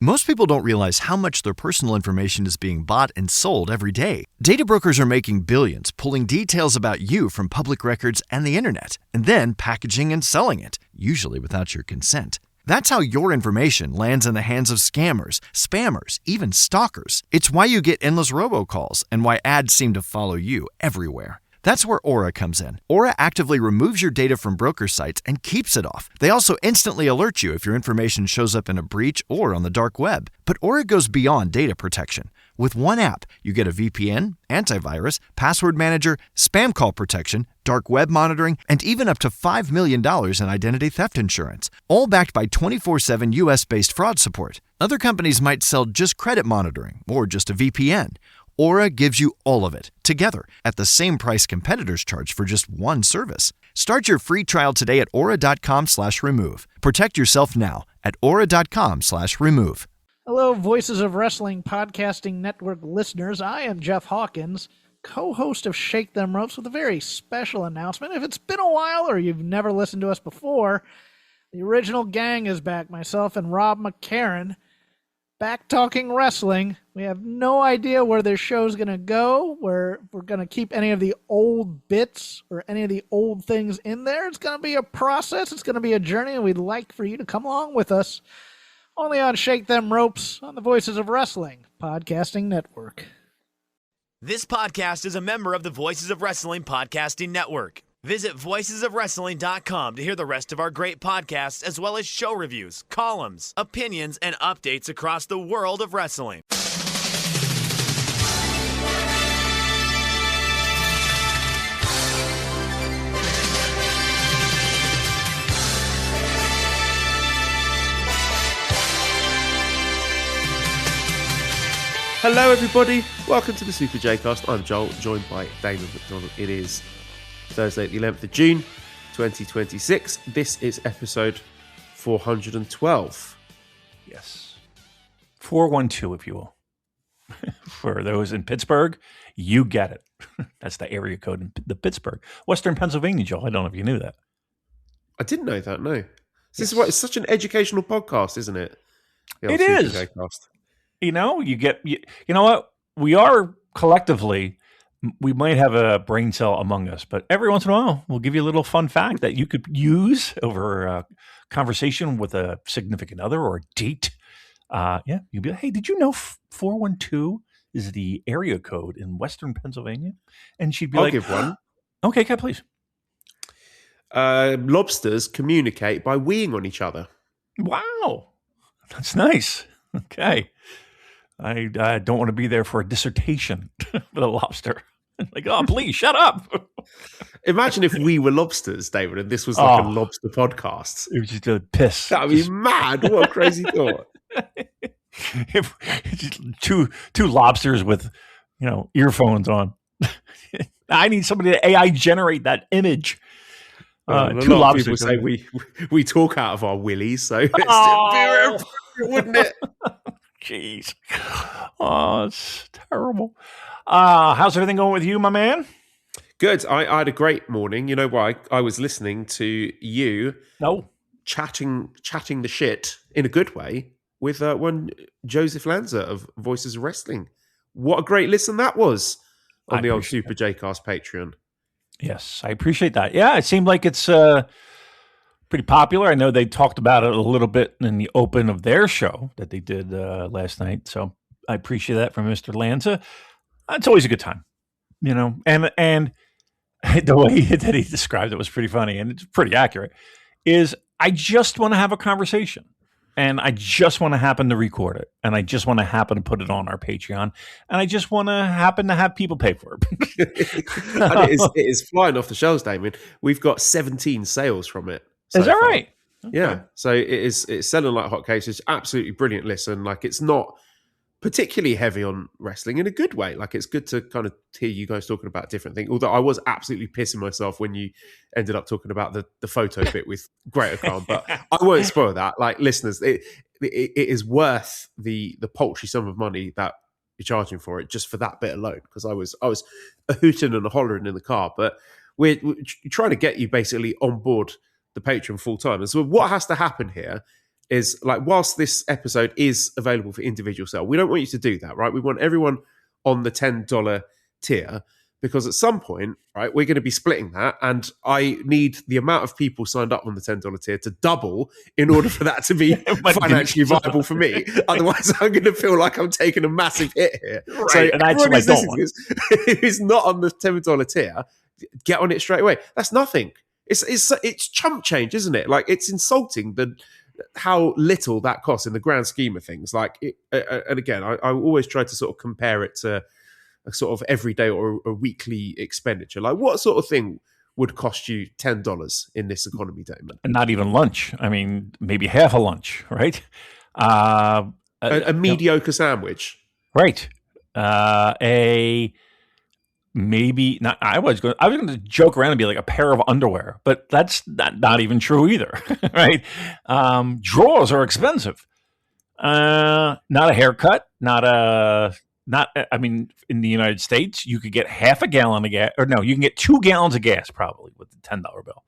Most people don't realize how much their personal information is being bought and sold every day. Data brokers are making billions, pulling details about you from public records and the internet, and then packaging and selling it, usually without your consent. That's how your information lands in the hands of scammers, spammers, even stalkers. It's why you get endless robocalls and why ads seem to follow you everywhere. That's where Aura comes in. Aura actively removes your data from broker sites and keeps it off. They also instantly alert you if your information shows up in a breach or on the dark web. But Aura goes beyond data protection. With one app, you get a VPN, antivirus, password manager, spam call protection, dark web monitoring, and even up to $5 million in identity theft insurance. All backed by 24/7 US-based fraud support. Other companies might sell just credit monitoring or just a VPN. Aura gives you all of it, together, at the same price competitors charge for just one service. Start your free trial today at aura.com/remove. Protect yourself now at aura.com/remove. Hello, Voices of Wrestling Podcasting Network listeners. I am Jeff Hawkins, co-host of Shake Them Ropes, with a very special announcement. If it's been a while or you've never listened to us before, the original gang is back. Myself and Rob McCarran, back talking wrestling. We have no idea where this show's going to go, where we're going to keep any of the old bits or any of the old things in there. It's going to be a process. It's going to be a journey, and we'd like for you to come along with us. Only on Shake Them Ropes on the Voices of Wrestling Podcasting Network. This podcast is a member of the Voices of Wrestling Podcasting Network. Visit voicesofwrestling.com to hear the rest of our great podcasts, as well as show reviews, columns, opinions, and updates across the world of wrestling. Hello everybody, welcome to the Super J-Cast. I'm Joel, joined by Damon McDonald. It is Thursday, the 11th of June, 2026. This is episode 412. Yes. 412, if you will. For those in Pittsburgh, you get it. That's the area code in the Pittsburgh. Western Pennsylvania, Joel. I don't know if you knew that. I didn't know that, no. This is what, it's such an educational podcast, isn't it? It is. J-Cast. You know, you know what? We are collectively, we might have a brain cell among us, but every once in a while, we'll give you a little fun fact that you could use over a conversation with a significant other or a date. Yeah, you'll be like, hey, did you know 412 is the area code in Western Pennsylvania? And she'd be I'll like, give one. Okay, please. Lobsters communicate by weeing on each other. Wow. That's nice. Okay. I don't want to be there for a dissertation with a lobster. Like, oh, please, shut up. Imagine if we were lobsters, David, and this was like a lobster podcast. It was just a piss. That would be mad. What a crazy thought. If two lobsters with, earphones on. I need somebody to AI generate that image. Two lobsters. People say we talk out of our willies, so it's wouldn't it? Jeez. Oh, it's terrible. How's everything going with you, my man? Good. I had a great morning. You know why? I was listening to you chatting the shit in a good way with one Joseph Lanza of Voices of Wrestling. What a great listen that was on the old Super J-Cast Patreon. Yes, I appreciate that. Yeah, it seemed like it's pretty popular. I know they talked about it a little bit in the open of their show that they did last night. So I appreciate that from Mr. Lanza. It's always a good time, and the way that he described it was pretty funny, and it's pretty accurate, is I just want to have a conversation, and I just want to happen to record it, and I just want to happen to put it on our Patreon, and I just want to happen to have people pay for it. It is flying off the shelves, Damon. We've got 17 sales from it. Is that right? Okay. Yeah. So it's selling like hotcakes. It's absolutely brilliant listen. Like, it's not particularly heavy on wrestling in a good way. Like, it's good to kind of hear you guys talking about different things. Although I was absolutely pissing myself when you ended up talking about the photo bit with Greater Khan, but I won't spoil that. Like, listeners, it is worth the paltry sum of money that you're charging for it just for that bit alone. Because I was a hooting and a hollering in the car, but we're trying to get you basically on board the Patreon full time. And so what has to happen here is like, whilst this episode is available for individual sale, we don't want you to do that, right? We want everyone on the $10 tier, because at some point, right, we're going to be splitting that, and I need the amount of people signed up on the $10 tier to double in order for that to be financially viable for me. Otherwise, I'm going to feel like I'm taking a massive hit here. Right, so and that's what I don't want. who's not on the $10 tier, get on it straight away. That's nothing. It's chump change, isn't it? Like, it's insulting how little that costs in the grand scheme of things. Like, and again, I always try to sort of compare it to a sort of everyday or a weekly expenditure. Like, what sort of thing would cost you $10 in this economy, Damon? And not even lunch. I mean, maybe half a lunch, right? A mediocre sandwich, right? Maybe not. I was going to joke around and be like a pair of underwear, but that's not even true either, right? Drawers are expensive. Not a haircut. I mean, in the United States, you could get half a gallon of gas, or no, you can get 2 gallons of gas probably with the $10 bill.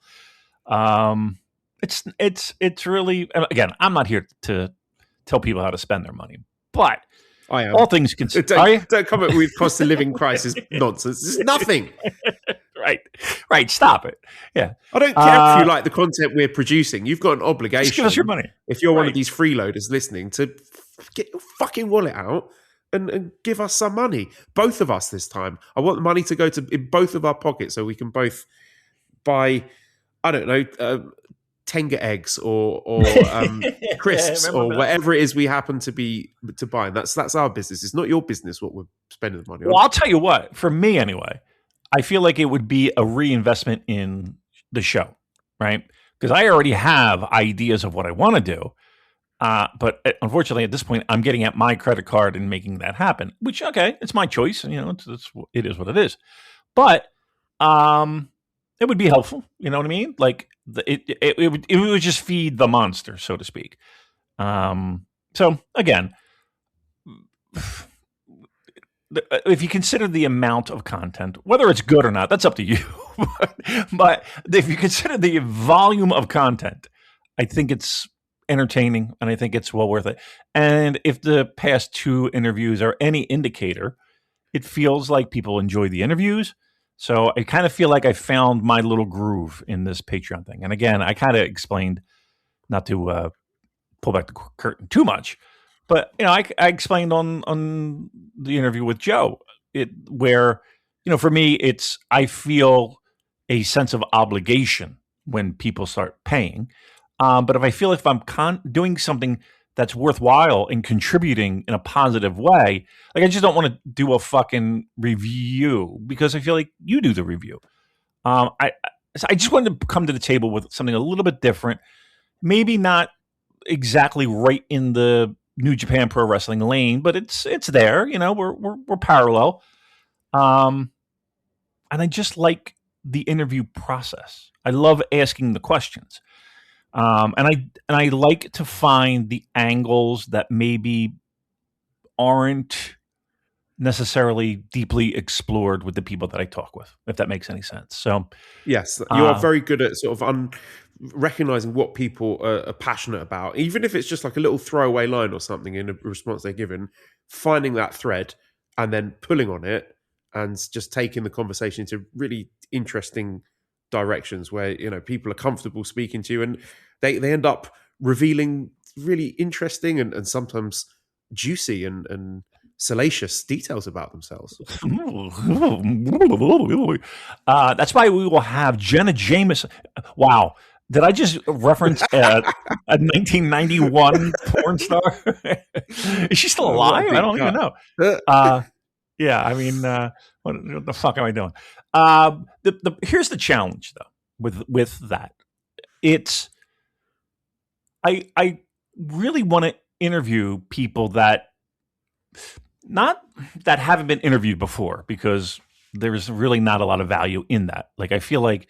It's really, again, I'm not here to tell people how to spend their money, but I am. All things considered. Don't come up with cost of living crisis nonsense. It's nothing. Right. Stop it. Yeah. I don't care if you like the content we're producing. You've got an obligation. Just give us your money. If you're one of these freeloaders listening, to get your fucking wallet out and give us some money. Both of us this time. I want the money to go in both of our pockets so we can both buy, I don't know, Tenga eggs or crisps or whatever it is we happen to buy. And that's our business. It's not your business what we're spending the money on. Well, I'll tell you what, for me anyway, I feel like it would be a reinvestment in the show, right? Because I already have ideas of what I want to do. But unfortunately, at this point, I'm getting at my credit card and making that happen, which, okay, it's my choice. You know, it is what it is. But it would be helpful. You know what I mean? Like, it would just feed the monster, so to speak. So again, if you consider the amount of content, whether it's good or not, that's up to you. But if you consider the volume of content, I think it's entertaining and I think it's well worth it. And if the past 2 interviews are any indicator, it feels like people enjoy the interviews. So I kind of feel like I found my little groove in this Patreon thing. And again, I kind of explained, not to pull back the curtain too much, but you know, I explained on the interview with Joe, where, you know, for me, I feel a sense of obligation when people start paying. But if I feel if I'm doing something that's worthwhile and contributing in a positive way, like I just don't want to do a fucking review because I feel like you do the review. I just wanted to come to the table with something a little bit different, maybe not exactly right in the New Japan Pro Wrestling lane, but it's there. You know, we're parallel, and I just like the interview process. I love asking the questions. And I like to find the angles that maybe aren't necessarily deeply explored with the people that I talk with, if that makes any sense. So, yes, you are very good at sort of recognizing what people are passionate about, even if it's just like a little throwaway line or something in a response they're given, finding that thread and then pulling on it and just taking the conversation into really interesting directions where, you know, people are comfortable speaking to you and they end up revealing really interesting and sometimes juicy and salacious details about themselves. That's why we will have Jenna Jameson. Wow. Did I just reference a 1991 porn star? Is she still alive? I don't even know. Yeah, I mean, what the fuck am I doing? Here's the challenge, though, with that. It's I really want to interview people that haven't been interviewed before, because there's really not a lot of value in that. Like, I feel like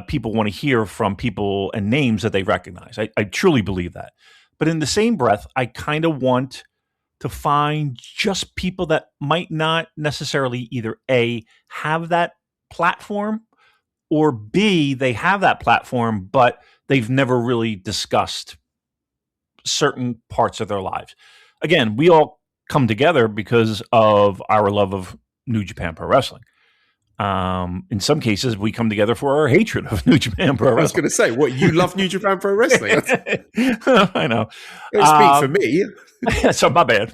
people want to hear from people and names that they recognize. I truly believe that. But in the same breath, I kind of want to find just people that might not necessarily either A, have that platform, or B, they have that platform, but they've never really discussed certain parts of their lives. Again, we all come together because of our love of New Japan Pro Wrestling. In some cases, we come together for our hatred of New Japan Pro Wrestling. I was going to say, what, you love New Japan Pro Wrestling? I know. Don't speak for me. So my bad.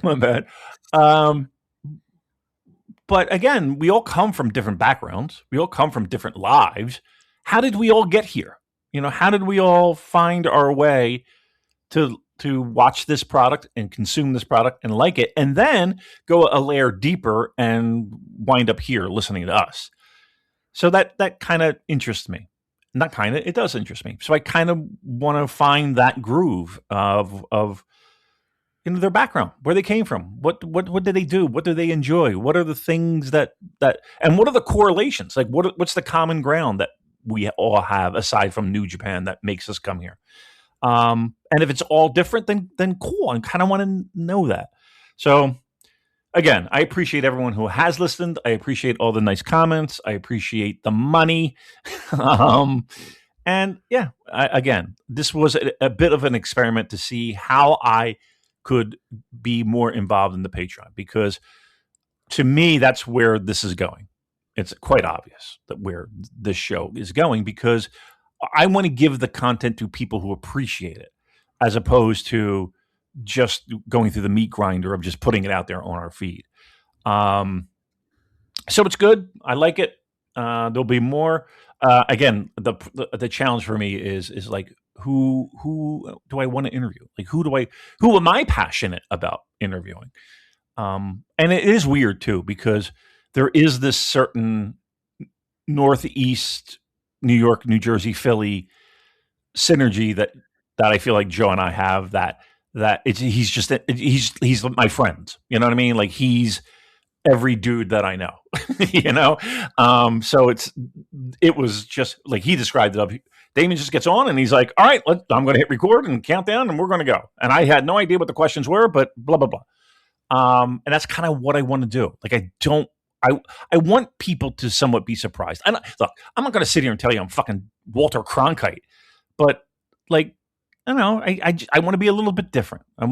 But again, we all come from different backgrounds. We all come from different lives. How did we all get here? How did we all find our way to watch this product and consume this product and like it, and then go a layer deeper and wind up here listening to us? So that kind of interests me. Not kind of, it does interest me. So I kind of want to find that groove of their background, where they came from, what did they do, what do they enjoy, what are the things that and what are the correlations, like what's the common ground that we all have aside from New Japan that makes us come here. And if it's all different, then cool. I kind of want to know that. So again, I appreciate everyone who has listened. I appreciate all the nice comments. I appreciate the money. And yeah, again, this was a bit of an experiment to see how I could be more involved in the Patreon, because to me, that's where this is going. It's quite obvious that where this show is going, because I want to give the content to people who appreciate it, as opposed to just going through the meat grinder of just putting it out there on our feed. So it's good. I like it. There'll be more. Again, the challenge for me is like, who do I want to interview? Like, who am I passionate about interviewing? And it is weird too, because there is this certain Northeast New York, New Jersey, Philly synergy that I feel like Joe and I have, that he's my friend. You know what I mean? Like, he's every dude that I know, so it was just like he described it up. Damon just gets on and he's like, all right, I'm going to hit record and count down and we're going to go. And I had no idea what the questions were, but blah, blah, blah. And that's kind of what I want to do. Like, I want people to somewhat be surprised. And look, I'm not going to sit here and tell you I'm fucking Walter Cronkite, but like, I don't know, I want to be a little bit different. I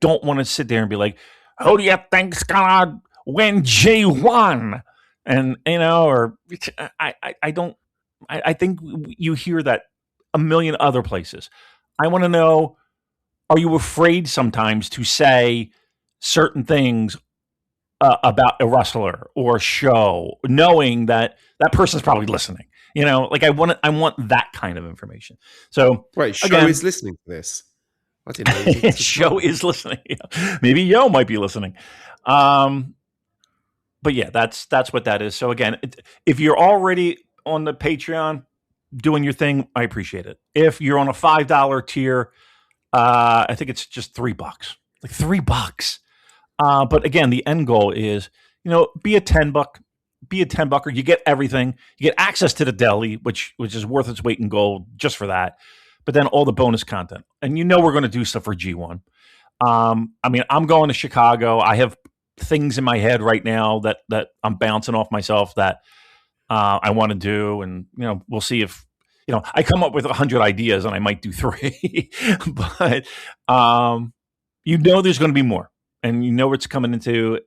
don't want to sit there and be like, who do you think's gonna win G1? And, or I think you hear that a million other places. I want to know, are you afraid sometimes to say certain things about a wrestler or a show, knowing that person's probably listening? Like, I want that kind of information. So wait, show is listening to this. I didn't know. Show is listening. Maybe Yo might be listening. But yeah, that's what that is. So again, if you're already on the Patreon doing your thing, I appreciate it. If you're on a $5 tier, I think it's just $3, like $3. But again, the end goal is, be a $10, be a $10-bucker. You get everything. You get access to the deli, which is worth its weight in gold just for that. But then all the bonus content, and we're going to do stuff for G1. I'm going to Chicago. I have things in my head right now that I'm bouncing off myself that I want to do, and we'll see if I come up with 100 ideas, and I might do 3. But there's going to be more, and it's coming into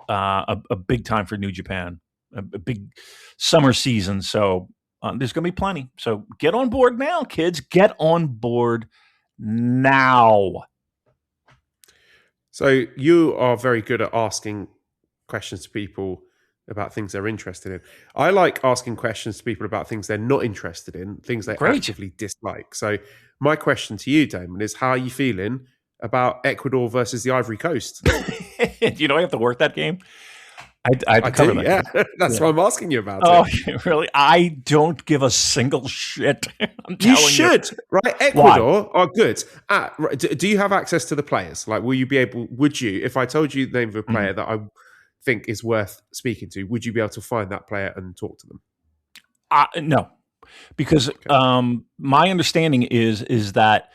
a big time for New Japan, a big summer season. So there's going to be plenty. So get on board now, kids. Get on board now. So you are very good at asking questions to people about things they're interested in. I like asking questions to people about things they're not interested in, things they actively dislike. So my question to you, Damon, is how are you feeling about Ecuador versus the Ivory Coast? I have to work that game. I cover that. Yeah, that's why I'm asking you about it. Really? I don't give a single shit. You should, right? Ecuador are good. Do you have access to the players? Like, would you, if I told you the name of a player that I think is worth speaking to, would you be able to find that player and talk to them? No, because my understanding is that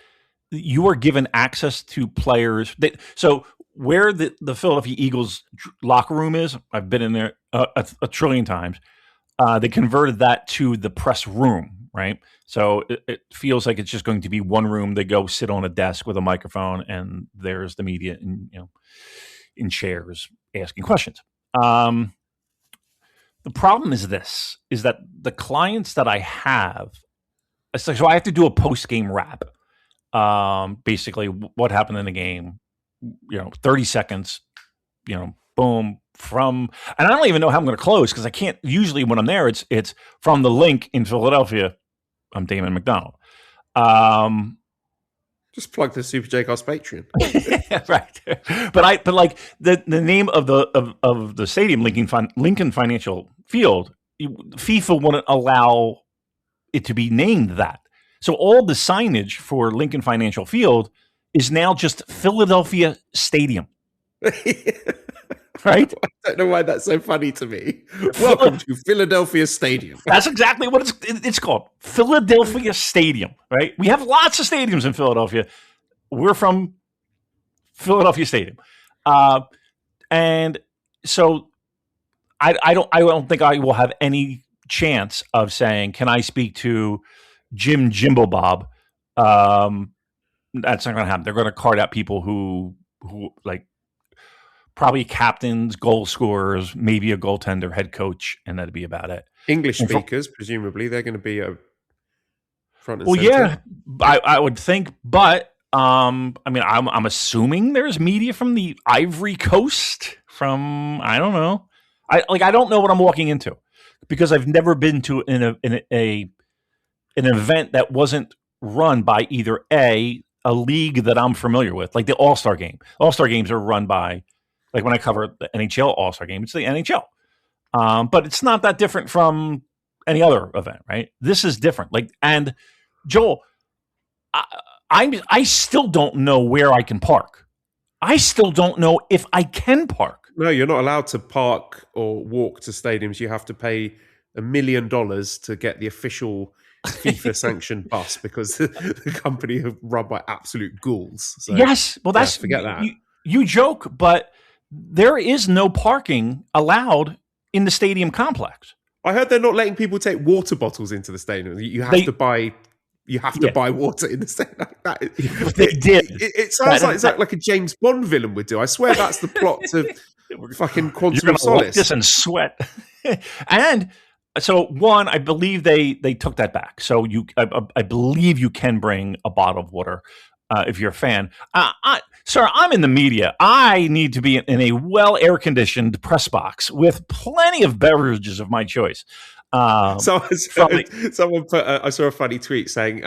you are given access to players. So where the Philadelphia Eagles locker room is, I've been in there a trillion times. They converted that to the press room, right? So it feels like it's just going to be one room. They go sit on a desk with a microphone, and there's the media in chairs asking questions. The problem is that the clients that I have, so I have to do a post-game wrap. Basically what happened in the game, 30 seconds, boom, and I don't even know how I'm going to close because I can't. Usually when I'm there, it's from the link in Philadelphia. I'm Damon McDonald. Just plug the Super J Cast Patreon. Right. But like the name of the stadium, Lincoln Financial Field, FIFA wouldn't allow it to be named that. So all the signage for Lincoln Financial Field is now just Philadelphia Stadium. Right? I don't know why that's so funny to me. Welcome to Philadelphia Stadium. That's exactly what it's called. Philadelphia Stadium, right? We have lots of stadiums in Philadelphia. We're from Philadelphia Stadium. And so I don't think I will have any chance of saying, can I speak to Jimbo Bob? That's not going to happen. They're going to card out people who like probably captains, goal scorers, maybe a goaltender, head coach, and that'd be about it. English speakers, presumably, they're going to be a front and well, center. Yeah, I would think, but I'm assuming there's media from the Ivory Coast. I don't know. I don't know what I'm walking into because I've never been to an event that wasn't run by either a league that I'm familiar with, like the All-Star Game. All-Star Games are run by, like when I cover the NHL All-Star Game, it's the NHL. But it's not that different from any other event, right? This is different. And Joel, I still don't know where I can park. I still don't know if I can park. No, you're not allowed to park or walk to stadiums. You have to pay $1 million to get the official FIFA sanctioned bus because the company are run by absolute ghouls. So, yes, well, forget that. You joke, but there is no parking allowed in the stadium complex. I heard they're not letting people take water bottles into the stadium. You have to buy. You have to buy water in the stadium. They did. It sounds like a James Bond villain would do. I swear that's the plot to fucking Quantum of Solace. Like this and sweat. And so, one, I believe they took that back. So I believe you can bring a bottle of water if you're a fan. Sir, I'm in the media. I need to be in a well air-conditioned press box with plenty of beverages of my choice. Someone put. I saw a funny tweet saying,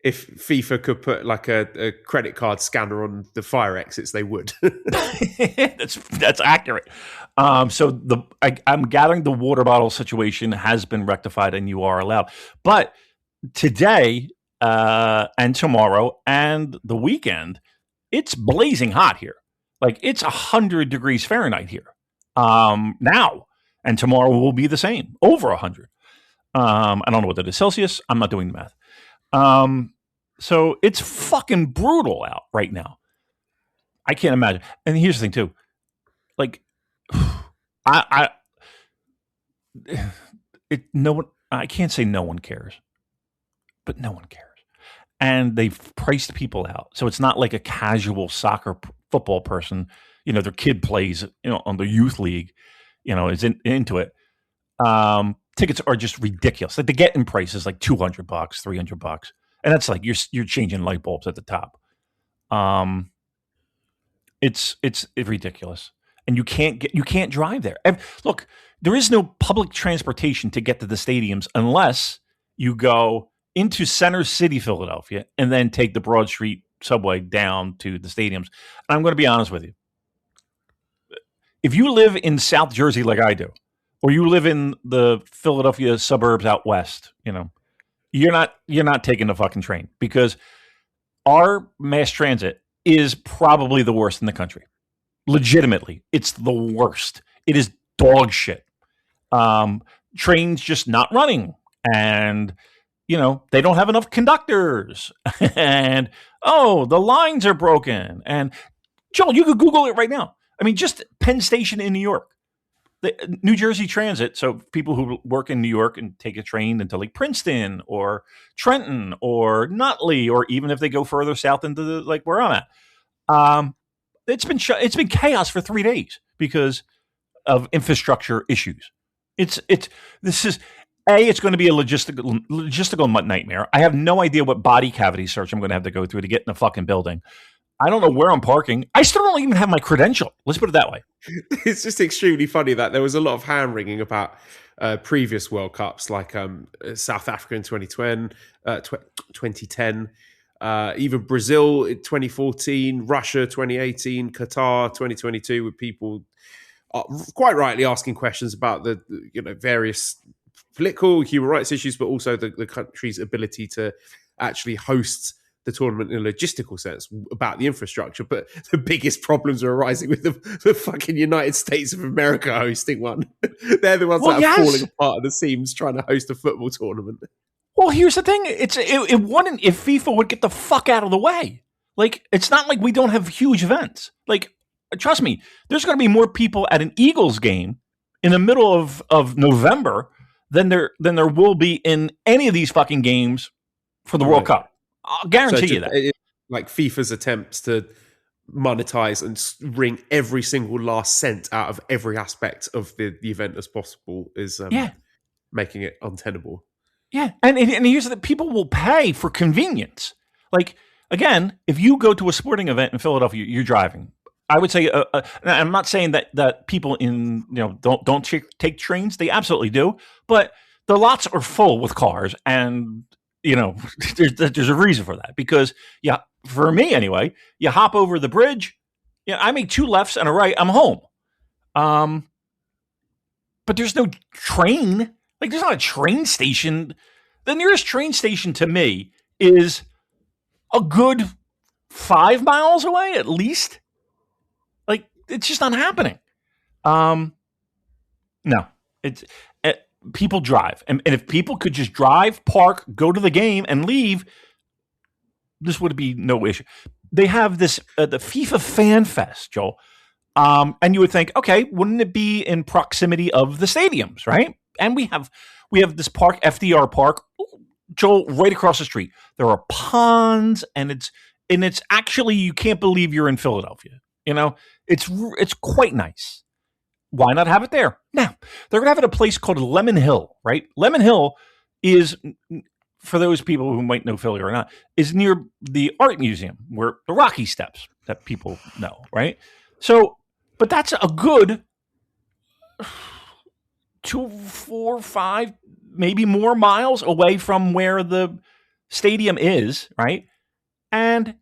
if FIFA could put like a credit card scanner on the fire exits, they would. That's accurate. So I'm gathering the water bottle situation has been rectified, and you are allowed. But today and tomorrow and the weekend, it's blazing hot here. Like it's 100 degrees Fahrenheit here now. And tomorrow will be the same, over 100. I don't know what that is Celsius. I'm not doing the math. So it's fucking brutal out right now. I can't imagine. And here's the thing too. Like, I can't say no one cares, but no one cares. And they've priced people out. So it's not like a casual football person, their kid plays, on the youth league, is into it. Tickets are just ridiculous. Like the get-in price is like $200, $300, and that's like you're changing light bulbs at the top. It's ridiculous, and you can't drive there. Look, there is no public transportation to get to the stadiums unless you go into Center City, Philadelphia, and then take the Broad Street subway down to the stadiums. And I'm going to be honest with you. If you live in South Jersey like I do, or you live in the Philadelphia suburbs out west, you're not taking the fucking train because our mass transit is probably the worst in the country. Legitimately, it's the worst. It is dog shit. Trains just not running, and they don't have enough conductors, and the lines are broken. And Joel, you could Google it right now. I mean, just Penn Station in New York. New Jersey Transit. So people who work in New York and take a train into like Princeton or Trenton or Nutley, or even if they go further south into like where I'm at, it's been chaos for 3 days because of infrastructure issues. It's going to be a logistical nightmare. I have no idea what body cavity search I'm going to have to go through to get in the fucking building. I don't know where I'm parking. I still don't even have my credential. Let's put it that way. It's just extremely funny that there was a lot of hand wringing about previous World Cups, like South Africa in 2010, even Brazil in 2014, Russia 2018, Qatar 2022, with people quite rightly asking questions about the various political, human rights issues, but also the country's ability to actually host the tournament in a logistical sense, about the infrastructure. But the biggest problems are arising with the fucking United States of America hosting one. They're the ones that are falling apart at the seams trying to host a football tournament. Well, here's the thing. It wouldn't if FIFA would get the fuck out of the way. Like, it's not like we don't have huge events. Like, trust me, there's going to be more people at an Eagles game in the middle of November than there will be in any of these fucking games for the World Cup. I'll guarantee you that. Like FIFA's attempts to monetize and wring every single last cent out of every aspect of the event as possible is making it untenable. Yeah, and here's the people will pay for convenience. Like, again, if you go to a sporting event in Philadelphia, you're driving. I would say, I'm not saying that people don't take trains. They absolutely do, but the lots are full with cars, and there's a reason for that. Because for me anyway, you hop over the bridge. I make 2 lefts and a right. I'm home. But there's no train. Like, there's not a train station. The nearest train station to me is a good 5 miles away at least. Like, it's just not happening. No, people drive. And if people could just drive, park, go to the game, and leave, this would be no issue. They have this, the FIFA Fan Fest, Joel. And you would think, okay, wouldn't it be in proximity of the stadiums, right? And we have this park, FDR Park, Joel, right across the street. There are ponds, and it's actually, you can't believe you're in Philadelphia. It's quite nice. Why not have it there? Now, they're going to have it at a place called Lemon Hill, right? Lemon Hill is, for those people who might know Philly or not, is near the art museum where the Rocky Steps that people know, right? So, but that's a good 2, 4, 5, maybe more miles away from where the stadium is, right? And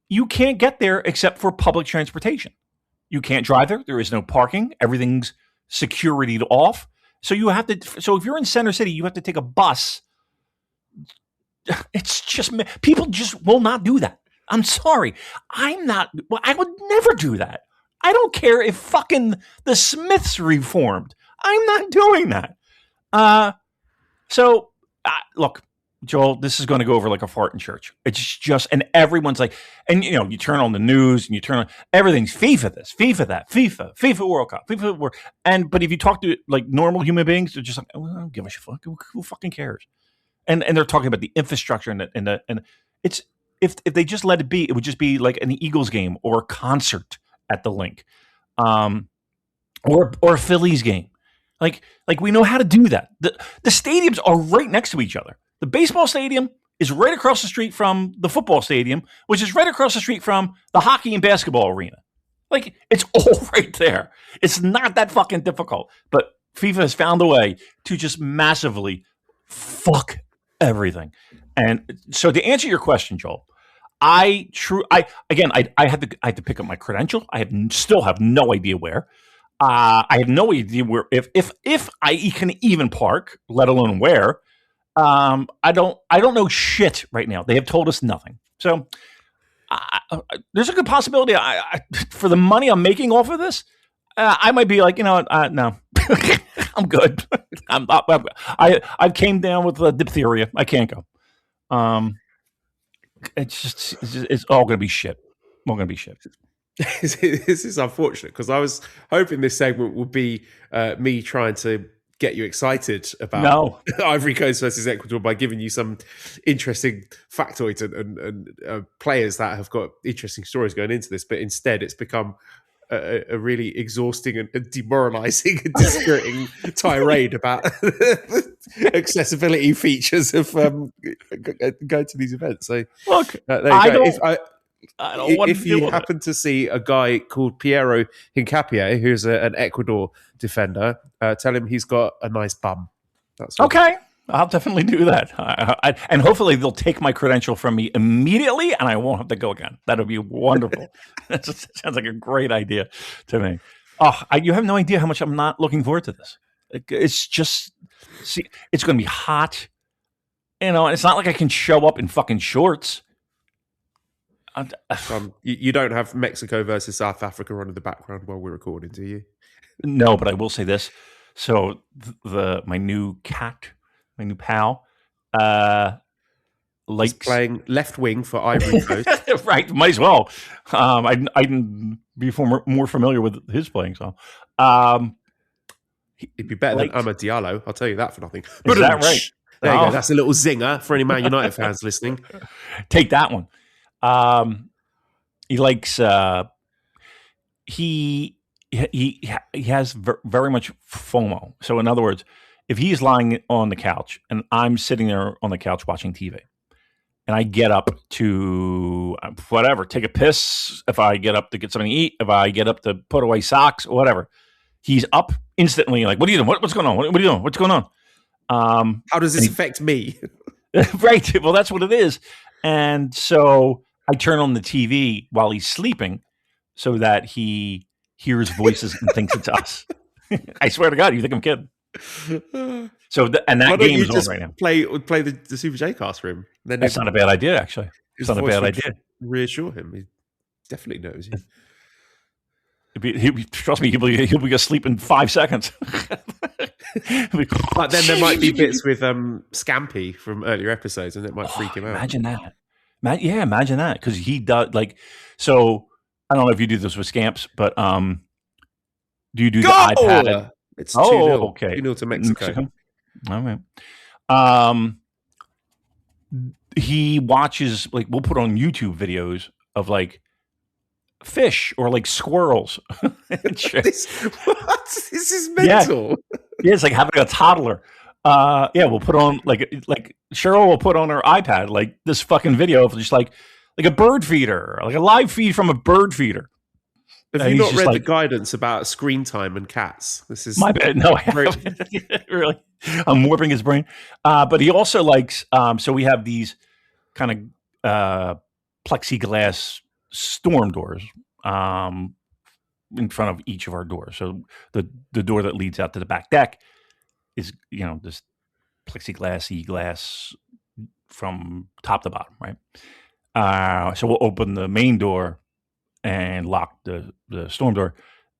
you can't get there except for public transportation. You can't drive there. There is no parking. Everything's securityed off. So if you're in Center City, you have to take a bus. It's just, people just will not do that. I'm sorry. I would never do that. I don't care if fucking the Smiths reformed. I'm not doing that. Look, Joel, this is going to go over like a fart in church. It's just, and everyone's like, and you turn on the news and you turn on, everything's FIFA this, FIFA that, FIFA World Cup, FIFA World. But if you talk to like normal human beings, they're just like, oh, I don't give a fuck. Who fucking cares? And they're talking about the infrastructure and it's, if they just let it be, it would just be like an Eagles game or a concert at the link, or a Phillies game. Like we know how to do that. The stadiums are right next to each other. The baseball stadium is right across the street from the football stadium, which is right across the street from the hockey and basketball arena. Like, it's all right there. It's not that fucking difficult. But FIFA has found a way to just massively fuck everything. And so to answer your question, Joel, I had to pick up my credential. I still have no idea where. I have no idea where, if I can even park, let alone where. I don't know shit right now. They have told us nothing. So there's a good possibility. For the money I'm making off of this, I might be like, no, I'm good. I came down with diphtheria. I can't go. It's all going to be shit. All going to be shit. This is unfortunate because I was hoping this segment would be me trying to get you excited about Ivory Coast versus Ecuador by giving you some interesting factoids and players that have got interesting stories going into this. But instead, it's become a really exhausting and demoralizing and dispiriting tirade about accessibility features of going to these events. So look, there you go. If you happen to see a guy called Piero Hincapié, who's an Ecuador defender, tell him he's got a nice bum. That's okay. I'll definitely do that. And hopefully they'll take my credential from me immediately and I won't have to go again. That would be wonderful. That sounds like a great idea to me. You have no idea how much I'm not looking forward to this. It's just, it's going to be hot. You know, it's not like I can show up in fucking shorts. You don't have Mexico versus South Africa on in the background while we're recording, do you? No, but I will say this. So my new pal, likes playing left wing for Ivory Coast. Right, might as well. I'd be more familiar with his playing style. He'd be better than Amad Diallo. I'll tell you that for nothing. Is that right? There you go. That's a little zinger for any Man United fans listening. Take that one. He likes. He has very much FOMO. So in other words, if he's lying on the couch and I'm sitting there on the couch watching TV, and I get up to whatever, take a piss, if I get up to get something to eat, if I get up to put away socks, whatever, he's up instantly. Like, what are you doing? What's going on? What are you doing? What's going on? How does this affect me? Right. Well, that's what it is. And so I turn on the TV while he's sleeping so that he hears voices and thinks it's us. I swear to God, you think I'm kidding? So that game is on right now. Play the Super J cast for him. Then that's not a bad idea, actually. It's not a bad idea. Reassure him. He definitely knows you. Trust me, he'll be asleep in 5 seconds. But then there might be bits with Scampy from earlier episodes, and it might freak him out. Imagine that. Imagine that, because he does like. So I don't know if you do this with Scamps, but do you do the iPad? It's 2-0. Okay. 2-0 to Mexico. All right. He watches, like, we'll put on YouTube videos of like fish or like squirrels. This is mental. Yeah, it's like having a toddler. We'll put on like Cheryl will put on her iPad like this fucking video of just like a bird feeder, like a live feed from a bird feeder. Have you not read the guidance about screen time and cats? This is my bad. No, I haven't. Really. I'm warping his brain. But he also likes. So we have these kind of plexiglass storm doors in front of each of our doors. So the door that leads out to the back deck is, this plexiglassy glass from top to bottom, right? So we'll open the main door and lock the storm door,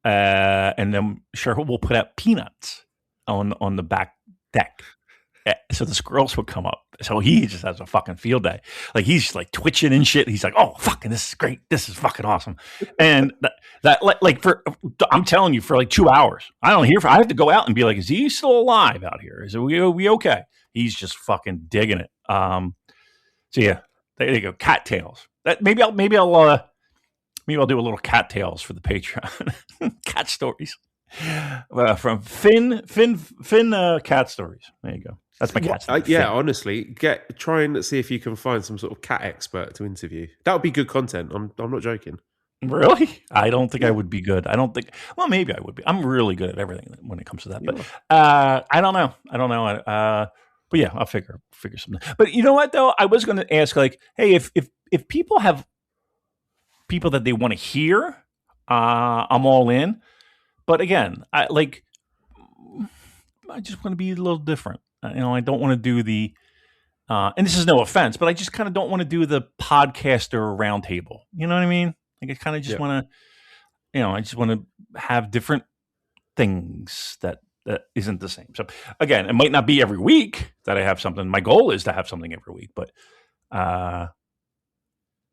and then Cheryl will put out peanuts on the back deck, so the squirrels will come up. So he just has a fucking field day. Like, he's just like twitching and shit. He's like, "Oh, fucking, this is great. This is fucking awesome." And I'm telling you, for like 2 hours, I don't hear. I have to go out and be like, "Is he still alive out here? Is we okay?" He's just fucking digging it. So yeah, there you go. Cat tails. That maybe I'll do a little cat tales for the Patreon. Cat stories from Finn cat stories. There you go. That's my cat story. Honestly, try and see if you can find some sort of cat expert to interview. That would be good content. I'm not joking. Really? I don't think I would be good. I don't think. Well, maybe I would be. I'm really good at everything when it comes to that. But I don't know. But yeah, I'll figure something. But you know what though? I was going to ask, like, hey, if people have people that they want to hear, I'm all in. But again, I just want to be a little different. I don't want to do the, and this is no offense, but I just kind of don't want to do the podcaster roundtable. You know what I mean? Like, I kind of just want to, I just want to have different things that isn't the same. So again, it might not be every week that I have something. My goal is to have something every week, but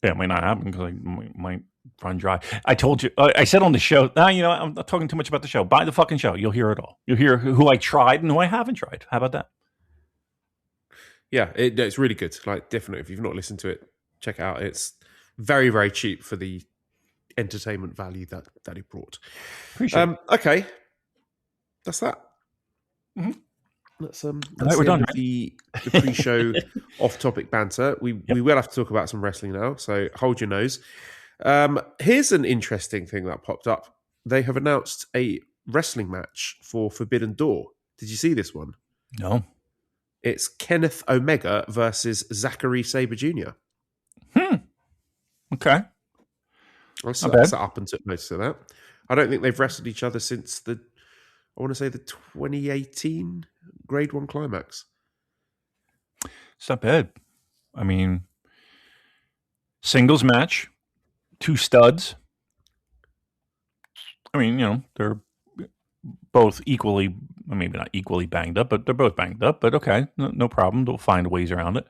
it might not happen because I might run dry. I told you. I said on the show. I'm not talking too much about the show. Buy the fucking show. You'll hear it all. You'll hear who I tried and who I haven't tried. How about that? Yeah, it's really good. Like, definitely, if you've not listened to it, check it out. It's very, very cheap for the entertainment value that it brought. Appreciate it. Okay, that's that. Mm-hmm. That's we're done. Right? The pre-show off-topic banter. We will have to talk about some wrestling now, so hold your nose. Here's an interesting thing that popped up. They have announced a wrestling match for Forbidden Door. Did you see this one? No. It's Kenneth Omega versus Zachary Sabre Jr. Okay. I sat up and took notice of that. I don't think they've wrestled each other since the 2018 Grade 1 Climax. It's not bad. I mean, singles match, 2 studs. I mean, they're both equally, maybe not equally banged up, but they're both banged up. But okay, no problem. They'll find ways around it.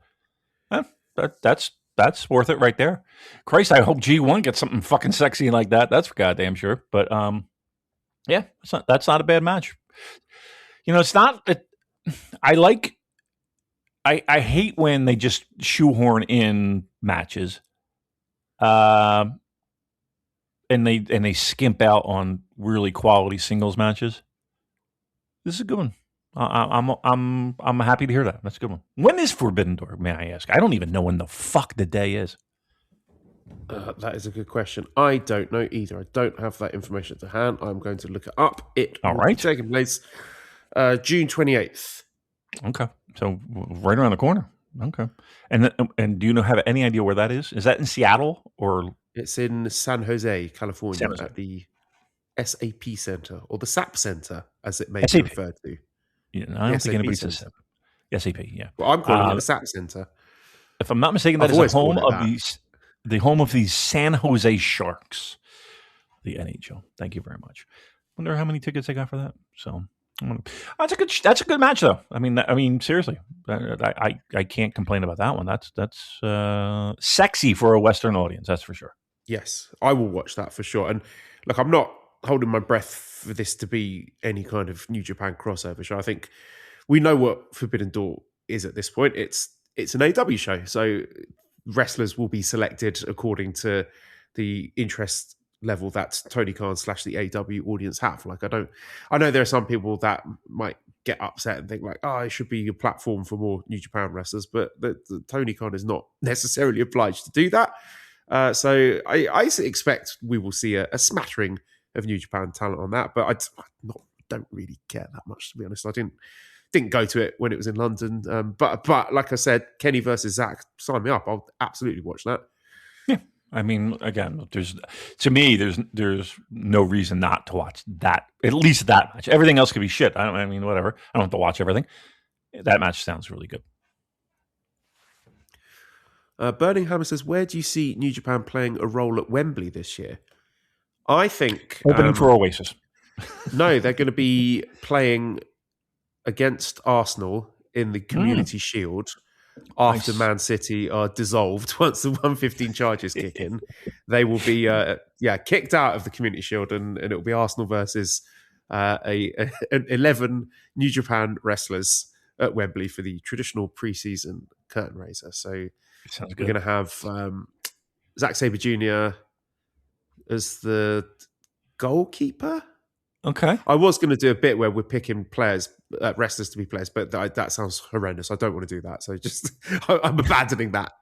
That's worth it right there. Christ, I hope G1 gets something fucking sexy like that. That's for goddamn sure. But yeah, that's not a bad match. It's not. I hate when they just shoehorn in matches, and they skimp out on really quality singles matches. This is a good one. I'm happy to hear that. That's a good one. When is Forbidden Door, may I ask? I don't even know when the fuck the day is. That is a good question. I don't know either. I don't have that information to hand. I'm going to look it up. It will be taking place June 28th. Okay. So right around the corner. Okay. And do you have any idea where that is? Is that in Seattle or? It's in San Jose, California, at the SAP Center or the SAP Center, as it may be referred to. Yeah, I don't think anybody says SAP. Yeah. Well, I'm calling it the SAP Center. If I'm not mistaken, that is the home of these San Jose Sharks, the NHL. Thank you very much. Wonder how many tickets they got for that. So that's a good match, though. I mean, seriously, I can't complain about that one. That's sexy for a Western audience. That's for sure. Yes, I will watch that for sure. And look, I'm not holding my breath for this to be any kind of New Japan crossover show. I think we know what Forbidden Door is at this point. It's an AW show, so wrestlers will be selected according to the interest level that Tony Khan / the AW audience have. Like, I know there are some people that might get upset and think like, it should be a platform for more New Japan wrestlers, but the Tony Khan is not necessarily obliged to do that. So I expect we will see a smattering of New Japan talent on that, but I don't really care that much, to be honest. I didn't go to it when it was in London, but like I said, Kenny versus Zach, sign me up. I'll absolutely watch that. Yeah, I mean, again, there's no reason not to watch that. At least that match. Everything else could be shit. Whatever. I don't have to watch everything. That match sounds really good. Burning Hammer says, where do you see New Japan playing a role at Wembley this year? I think opening for Oasis. No, they're going to be playing against Arsenal in the Community Shield after Man City are dissolved. Once the 115 charges kick in, they will be kicked out of the Community Shield, and it will be Arsenal versus 11 New Japan wrestlers at Wembley for the traditional pre-season curtain raiser. So we're going to have Zack Sabre Jr. as the goalkeeper. Okay. I was going to do a bit where we're picking wrestlers to be players, but that sounds horrendous. I don't want to do that. So I'm abandoning that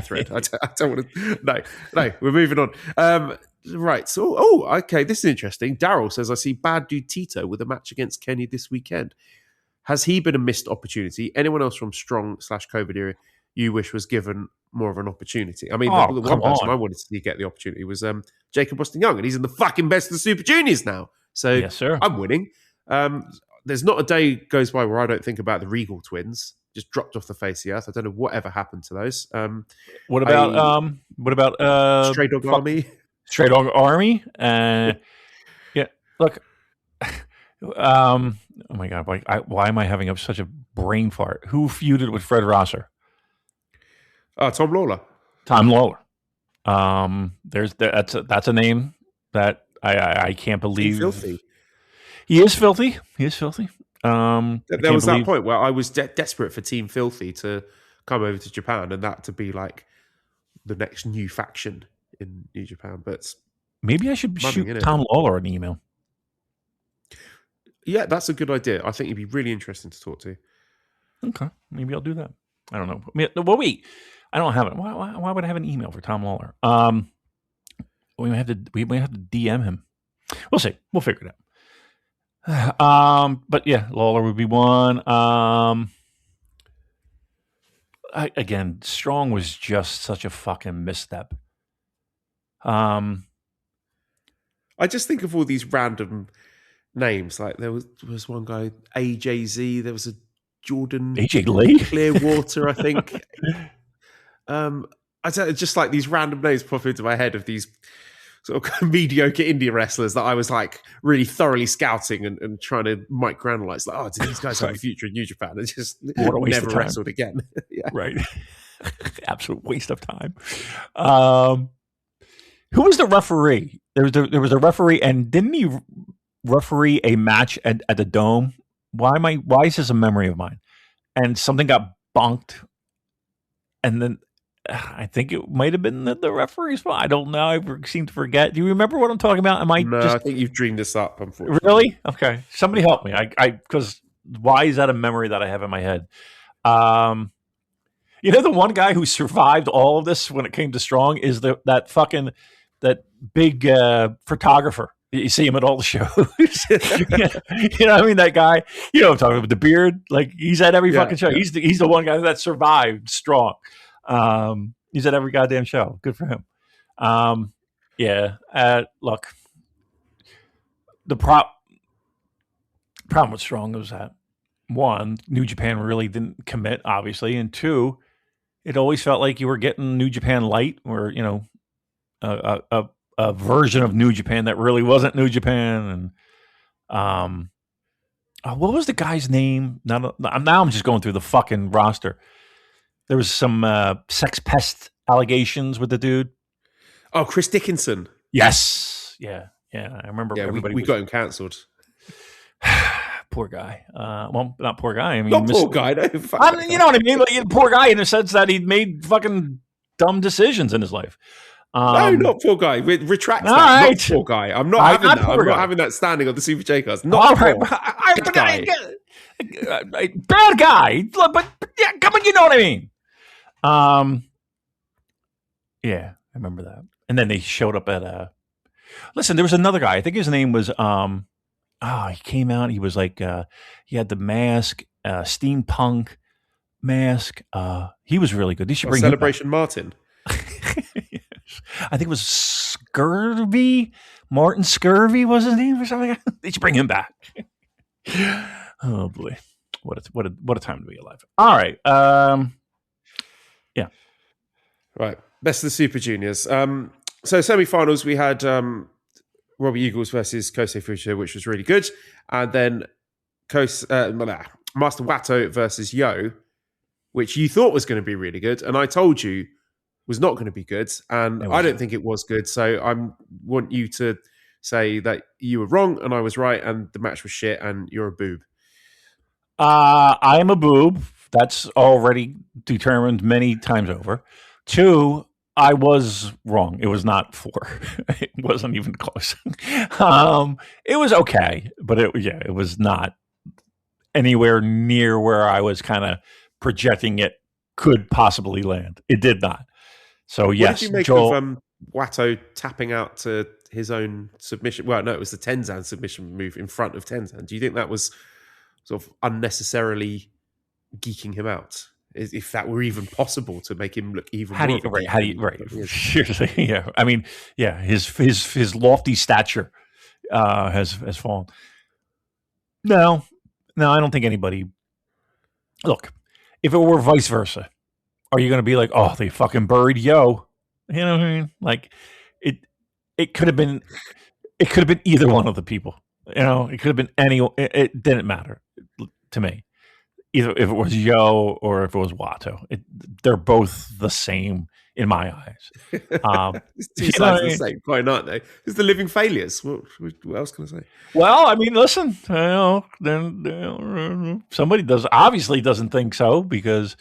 thread. I don't want to. No, we're moving on. Right. So, okay. This is interesting. Daryl says, I see Bad Dude Tito with a match against Kenny this weekend. Has he been a missed opportunity? Anyone else from Strong / COVID era you wish was given more of an opportunity? I mean, the one person I wanted to see get the opportunity was Jacob Austin Young, and he's in the fucking best of the Super Juniors now. So yes, sir. I'm winning. There's not a day goes by where I don't think about the Regal twins. Just dropped off the face of the earth. I don't know whatever happened to those. What about Stray Dog Army? Stray Dog Army? Yeah. Look. Oh my God! Why am I having such a brain fart? Who feuded with Fred Rosser? Tom Lawler. Tom Lawler. That's a name that I can't believe. Filthy. He is filthy. He is filthy. There was that point where I was desperate for Team Filthy to come over to Japan and that to be like the next new faction in New Japan. But maybe I should shoot Tom Lawler an email. Yeah, that's a good idea. I think he'd be really interesting to talk to. Okay, maybe I'll do that. I don't know. Well, wait, I don't have it. Why would I have an email for Tom Lawler? We might have to DM him. We'll see. We'll figure it out. But yeah, Lawler would be one. Again, Strong was just such a fucking misstep. I just think of all these random names. Like there was one guy, AJZ. There was a Jordan AJ Lee Clearwater, I think. I don't, just like these random names pop into my head of these sort of mediocre indie wrestlers that I was like really thoroughly scouting and trying to microanalyze. Like, oh, do these guys have a future in New Japan? And just never wrestled again. Yeah. Right. Absolute waste of time. Who was the referee? There was a referee, and didn't he referee a match at the Dome? Why is this a memory of mine? And something got bonked, and then I think it might have been the referee's fault. I don't know. I seem to forget. Do you remember what I'm talking about? I think you've dreamed this up, unfortunately. Really? Okay. Somebody help me. Because why is that a memory that I have in my head? You know, the one guy who survived all of this when it came to Strong is that big photographer. You see him at all the shows. You know what I mean? That guy, you know what I'm talking about, the beard. Like, he's at every fucking show. Yeah. He's the one guy that survived Strong. He's at every goddamn show. Good for him. Look, the problem with Strong was that, one, New Japan really didn't commit, obviously, and two, it always felt like you were getting New Japan light, or, you know, a version of New Japan that really wasn't New Japan. And what was the guy's name? Now I'm just going through the fucking roster. There was some sex pest allegations with the dude. Oh, Chris Dickinson. Yes. Yeah. I remember. Yeah, we got him cancelled. Poor guy. Well, not poor guy. I mean, not poor guy. No, you know what I mean? Like, poor guy in the sense that he'd made fucking dumb decisions in his life. No, not poor guy. Retract that. Right. Not poor guy. I'm not having that. I'm not having that standing on the Super J cards. Not poor. Bad guy. Bad guy. But yeah, come on, you know what I mean. Yeah, I remember that. And then they showed up at listen, there was another guy. I think his name was he came out. He was like he had the mask, steampunk mask. He was really good. They should bring Celebration Martin. I think it was Scurvy. Martin Scurvy was his name or something. They should bring him back. Oh boy, what a time to be alive. All right, yeah, right. Best of the Super Juniors. So semi-finals we had Robbie Eagles versus Kosei Fujita, which was really good, and then Master Wato versus Yo, which you thought was going to be really good, and I told you was not going to be good, and I don't think it was good. So I want you to say that you were wrong and I was right, and the match was shit, and you're a boob. I am a boob. That's already determined many times over. 2, I was wrong. It was not 4. It wasn't even close. It was okay, but it was not anywhere near where I was kind of projecting it could possibly land. It did not. So yes, what did you make of Wato tapping out to his own submission? Well, no, it was the Tenzan submission move in front of Tenzan. Do you think that was sort of unnecessarily geeking him out? If that were even possible to make him look even more. Right. Seriously, yeah. I mean, yeah, his lofty stature has fallen. No, I don't think anybody. Look, if it were vice versa, are you going to be like, oh, they fucking buried Yo? You know what I mean? Like, it could have been either one of the people. You know, it could have been any. It didn't matter to me. Either if it was Yo or if it was Wato, they're both the same in my eyes. It's two sides of the same coin, aren't they? It's the living failures. What else can I say? Well, I mean, listen, somebody obviously doesn't think so because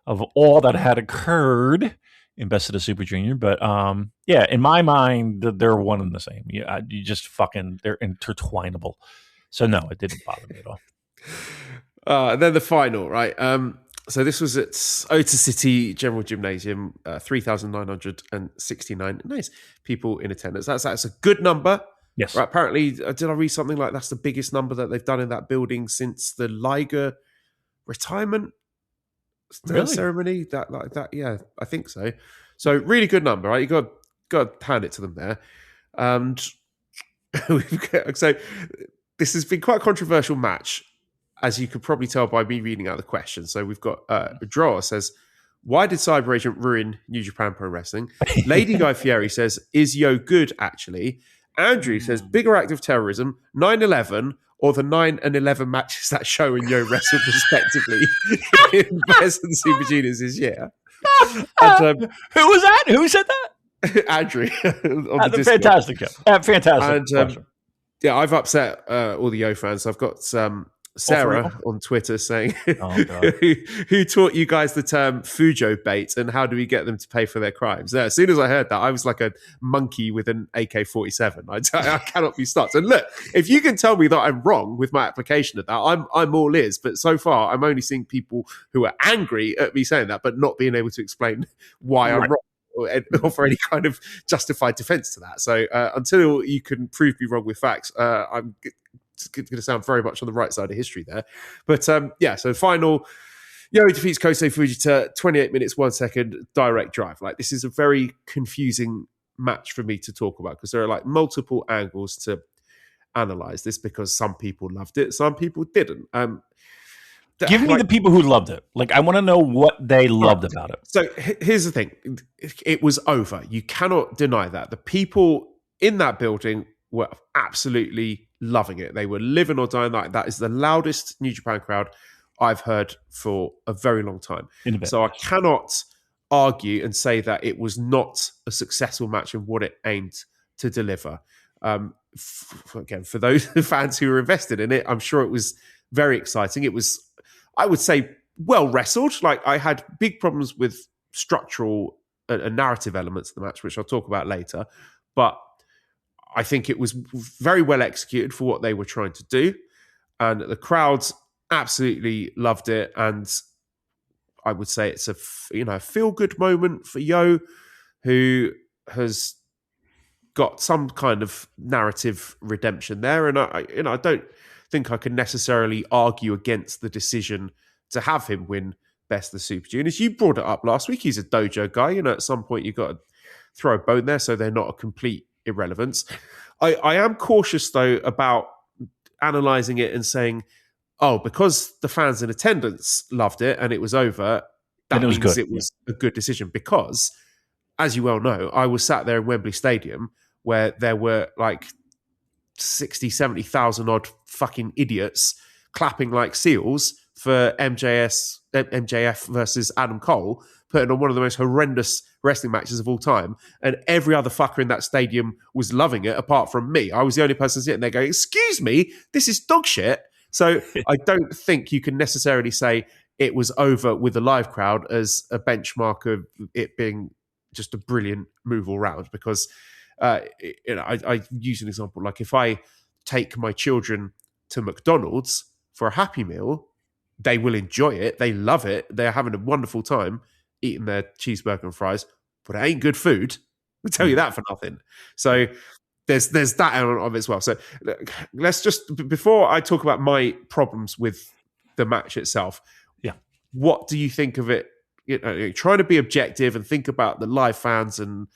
of all that had occurred in Best of the Super Junior. But yeah, in my mind, they're one and the same. You just they're intertwinable. So no, it didn't bother me at all. And then the final, right? So this was at Ota City General Gymnasium, 3,969 nice people in attendance. That's a good number. Yes. Right, apparently, did I read something like that's the biggest number that they've done in that building since the Liger retirement ceremony? That, yeah, I think so. So really good number, right? You got to hand it to them there. And so this has been quite a controversial match, as you could probably tell by me reading out the question. So we've got a drawer says, why did Cyber Agent ruin New Japan Pro Wrestling? Lady Guy Fieri says, is Yo good actually? Andrew says, bigger act of terrorism, 9/11, or the 9 and 11 matches that Show and Yo wrestled respectively in Best of the Super Juniors this year. And, who was that? Who said that? Andrew. Fantastic. Fantastic. And yeah, I've upset all the Yo fans. I've got Sarah on Twitter saying, who taught you guys the term Fujo bait and how do we get them to pay for their crimes? As soon as I heard that, I was like a monkey with an AK-47. I cannot be stopped. And look, if you can tell me that I'm wrong with my application of that, I'm all ears. But so far, I'm only seeing people who are angry at me saying that, but not being able to explain why I'm wrong or offer any kind of justified defense to that. So until you can prove me wrong with facts, I'm going to sound very much on the right side of history there. But yeah, so final, Yo defeats Kosei Fujita, 28 minutes, 1 second, direct drive. Like, this is a very confusing match for me to talk about because there are like multiple angles to analyze this because some people loved it, some people didn't. Give me the people who loved it. Like, I want to know what they loved about it. So here's the thing. It was over. You cannot deny that. The people in that building were absolutely loving it. They were living or dying. Like, that is the loudest New Japan crowd I've heard for a very long time. So I cannot argue and say that it was not a successful match in what it aimed to deliver. Again, for those fans who were invested in it, I'm sure it was very exciting. It was, I would say, well wrestled. Like, I had big problems with structural and narrative elements of the match, which I'll talk about later. But I think it was very well executed for what they were trying to do. And the crowds absolutely loved it. And I would say it's a feel-good moment for Yo, who has got some kind of narrative redemption there. And I don't think I can necessarily argue against the decision to have him win Best of the Super Juniors. You brought it up last week. He's a dojo guy. At some point you've got to throw a bone there so they're not a complete irrelevance. I am cautious, though, about analysing it and saying, oh, because the fans in attendance loved it and it was over, that means it was a good decision. Because, as you well know, I was sat there in Wembley Stadium where there were like 60, 70,000 odd fucking idiots clapping like seals for MJF versus Adam Cole, putting on one of the most horrendous wrestling matches of all time. And every other fucker in that stadium was loving it apart from me. I was the only person sitting there going, excuse me, this is dog shit. So I don't think you can necessarily say it was over with the live crowd as a benchmark of it being just a brilliant move all round. Because, I use an example, like if I take my children to McDonald's for a Happy Meal, they will enjoy it. They love it. They're having a wonderful time eating their cheeseburger and fries, but it ain't good food. I'll tell you that for nothing. So there's that element of it as well. So let's just, before I talk about my problems with the match itself, what do you think of it? Trying to be objective and think about the live fans and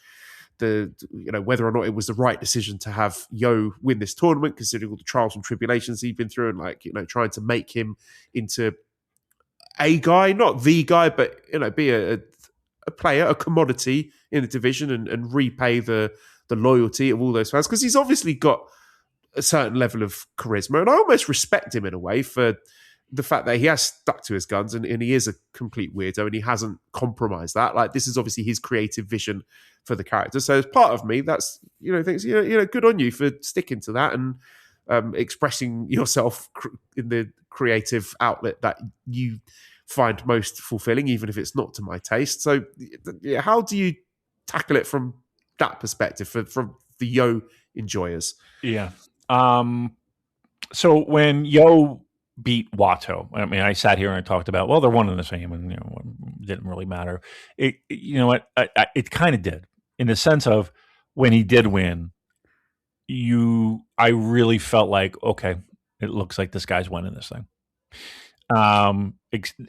whether or not it was the right decision to have Yo win this tournament, considering all the trials and tribulations he'd been through, and trying to make him into a guy, not the guy, but be a player, a commodity in the division, and repay the loyalty of all those fans, because he's obviously got a certain level of charisma, and I almost respect him in a way for the fact that he has stuck to his guns and he is a complete weirdo and he hasn't compromised that. Like, this is obviously his creative vision for the character. So as part of me, that's, thinks, good on you for sticking to that and expressing yourself in the creative outlet that you find most fulfilling, even if it's not to my taste. So how do you tackle it from that perspective from the Yo enjoyers? Yeah. So when Yo beat Wato, I mean, I sat here and I talked about, well, they're one and the same, and it didn't really matter. It kind of did, in the sense of when he did win, I really felt like, okay, it looks like this guy's winning this thing.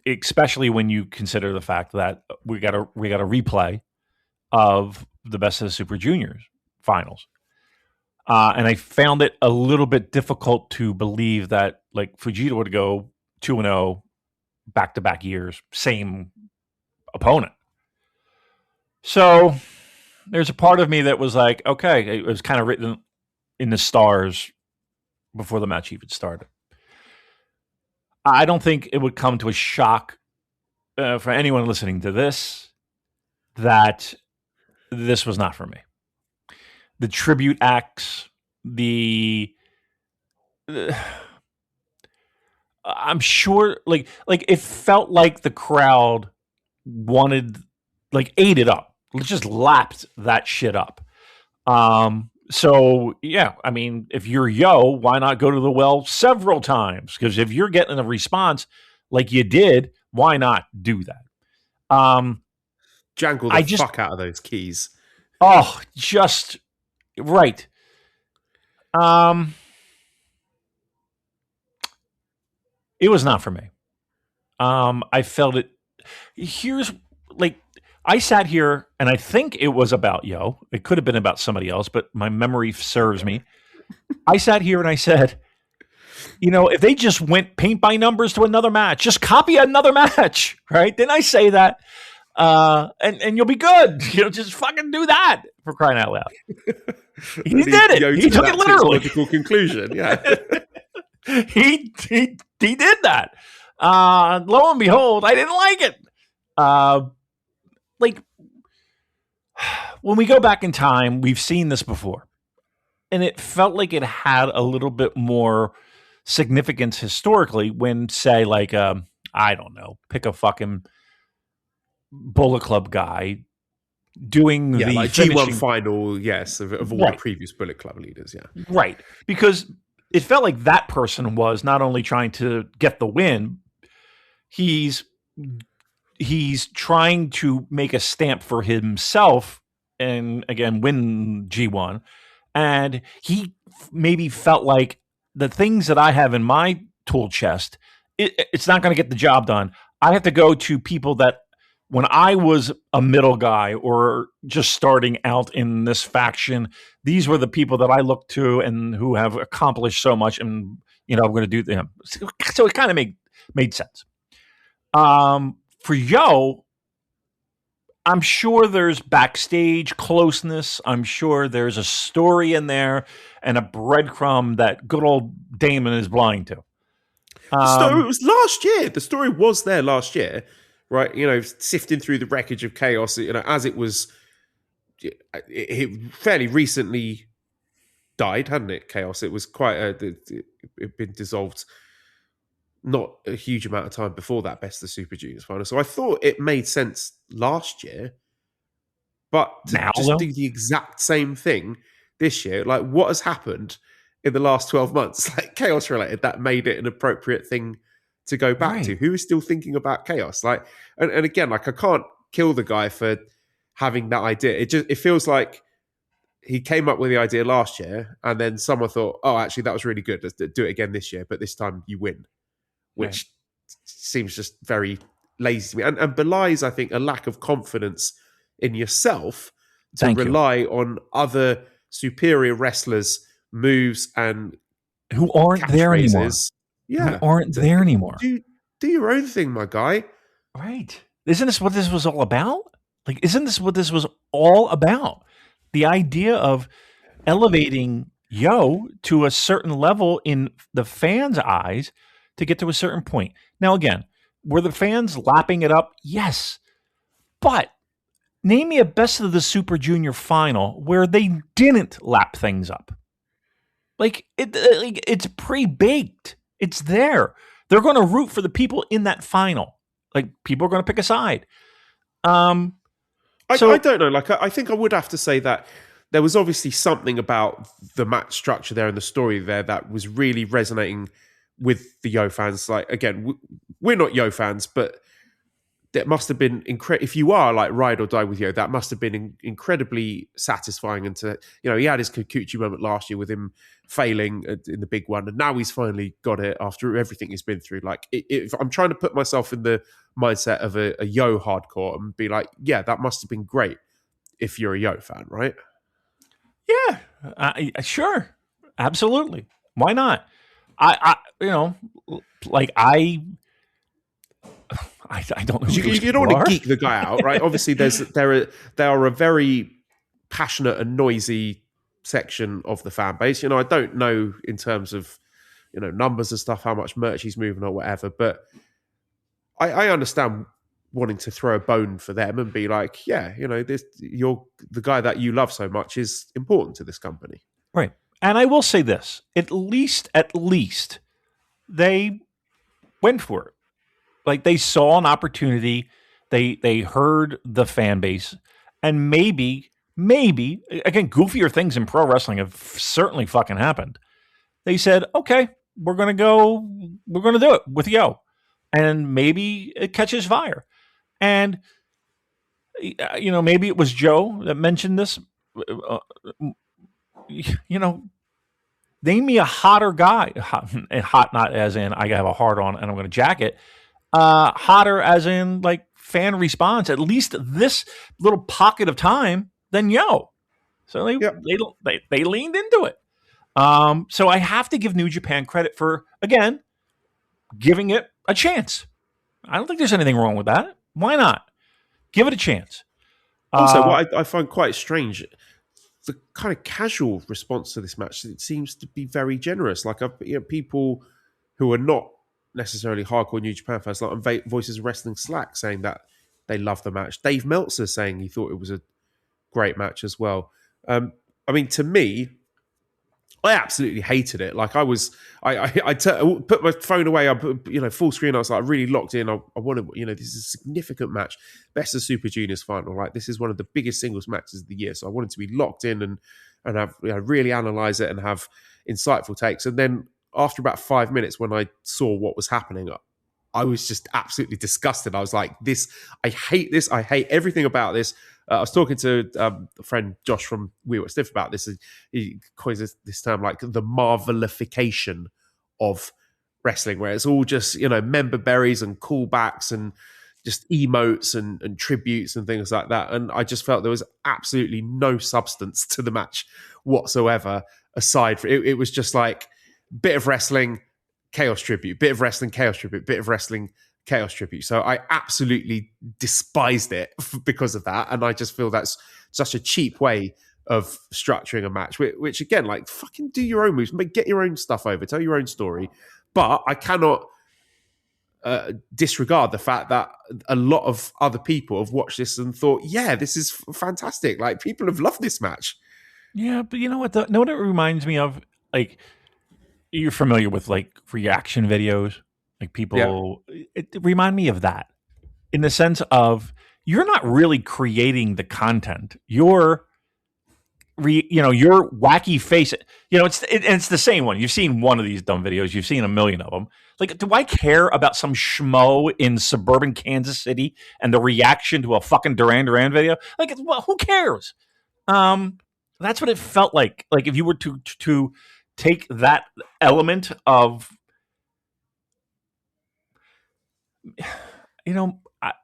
Especially when you consider the fact that we got a replay of the Best of the Super Juniors finals. And I found it a little bit difficult to believe that like Fujita would go 2-0 back-to-back years, same opponent. So there's a part of me that was like, okay, it was kind of written in the stars before the match even started. I don't think it would come to a shock for anyone listening to this that this was not for me. The tribute acts, I'm sure, like it felt like the crowd ate it up. Just lapped that shit up. So yeah, I mean, if you're Yo, why not go to the well several times? Because if you're getting a response like you did, why not do that? Jangle the fuck out of those keys. Oh, just right. It was not for me. I felt it. I sat here and I think it was about Yo. It could have been about somebody else, but my memory serves me. I sat here and I said, if they just went paint by numbers to another match, just copy another match, right? Didn't I say that? And you'll be good. Just fucking do that, for crying out loud. He did it. He took it literally. Logical conclusion. Yeah. he did that. Lo and behold, I didn't like it. When we go back in time, we've seen this before, and it felt like it had a little bit more significance historically when, say, I don't know, pick a fucking Bullet Club guy doing the G1 final, yes, of all the previous Bullet Club leaders, yeah. Right, because it felt like that person was not only trying to get the win, he's trying to make a stamp for himself and, again, win G1. And he maybe felt like the things that I have in my tool chest, it's not going to get the job done. I have to go to people that, when I was a middle guy or just starting out in this faction, these were the people that I looked to and who have accomplished so much, and I'm going to do them. So it kind of made sense. For Yo, I'm sure there's backstage closeness. I'm sure there's a story in there and a breadcrumb that good old Damon is blind to. It was last year. The story was there last year, right? Sifting through the wreckage of Chaos, as it was, it fairly recently died, hadn't it? Chaos. It was it'd been dissolved not a huge amount of time before that Best of the Super Juniors final. So I thought it made sense last year, but to do the exact same thing this year, like what has happened in the last 12 months, like Chaos related, that made it an appropriate thing to go back to. Who is still thinking about Chaos? And again, I can't kill the guy for having that idea. It feels like he came up with the idea last year and then someone thought, oh, actually that was really good. Let's do it again this year, but this time you win. Which seems just very lazy to me. And belies, I think, a lack of confidence in yourself to rely on other superior wrestlers' moves and who aren't there anymore. Yeah. Who aren't there anymore. Do your own thing, my guy. Right. Isn't this what this was all about? Isn't this what this was all about? The idea of elevating Yo to a certain level in the fans' eyes to get to a certain point. Now, again, were the fans lapping it up? Yes. But name me a Best of the Super Junior final where they didn't lap things up. It's pre-baked. It's there. They're going to root for the people in that final. People are going to pick a side. I don't know. I think I would have to say that there was obviously something about the match structure there and the story there that was really resonating with the Yo fans. Again, we're not Yo fans, but that must have been incredible. If you are ride or die with Yo, that must have been incredibly satisfying. And he had his Kikuchi moment last year with him failing in the big one, and now he's finally got it after everything he's been through. If I'm trying to put myself in the mindset of a Yo hardcore and be like, yeah, that must have been great if you're a Yo fan, right? Yeah, sure, absolutely. Why not? I don't know. You don't want to geek the guy out, right? Obviously, there are a very passionate and noisy section of the fan base. I don't know in terms of numbers and stuff how much merch he's moving or whatever, but I understand wanting to throw a bone for them and be like, yeah, the guy that you love so much is important to this company, right? And I will say this: at least they went for it. They saw an opportunity. They heard the fan base, and maybe again, goofier things in pro wrestling have certainly fucking happened. They said, okay, we're gonna do it with Yo, and maybe it catches fire. And maybe it was Joe that mentioned this. Name me a hotter guy. Hot, not as in I have a hard on and I'm going to jack it. Hotter as in fan response. At least this little pocket of time than Yo. So they leaned into it. So I have to give New Japan credit for, again, giving it a chance. I don't think there's anything wrong with that. Why not? Give it a chance. Also, what I find quite strange, the kind of casual response to this match, it seems to be very generous. People who are not necessarily hardcore New Japan fans, on Voices of Wrestling Slack, saying that they love the match. Dave Meltzer saying he thought it was a great match as well. To me, I absolutely hated it. I put my phone away. I put, full screen. I was really locked in. I wanted, this is a significant match. Best of Super Juniors final, right? This is one of the biggest singles matches of the year. So I wanted to be locked in and have, really analyze it and have insightful takes. And then after about 5 minutes, when I saw what was happening, I was just absolutely disgusted. I was like, I hate this. I hate everything about this. I was talking to a friend, Josh from We Were Stiff, about this. He coins this term the marvelification of wrestling, where it's all just, member berries and callbacks and just emotes and tributes and things like that. And I just felt there was absolutely no substance to the match whatsoever, aside from it was just bit of wrestling, chaos tribute, bit of wrestling, chaos tribute, bit of wrestling, chaos tribute. So I absolutely despised it because of that. And I just feel that's such a cheap way of structuring a match, which again, fucking do your own moves, get your own stuff over, tell your own story. But I cannot disregard the fact that a lot of other people have watched this and thought, yeah, this is fantastic. People have loved this match. Yeah, but you know what? Know what it reminds me of? You're familiar with reaction videos? People, it remind me of that in the sense of you're not really creating the content. You're, your wacky face. It's the same one. You've seen one of these dumb videos. You've seen a million of them. Do I care about some schmo in suburban Kansas City and the reaction to a fucking Duran Duran video? Who cares? That's what it felt like. If you were to take that element of,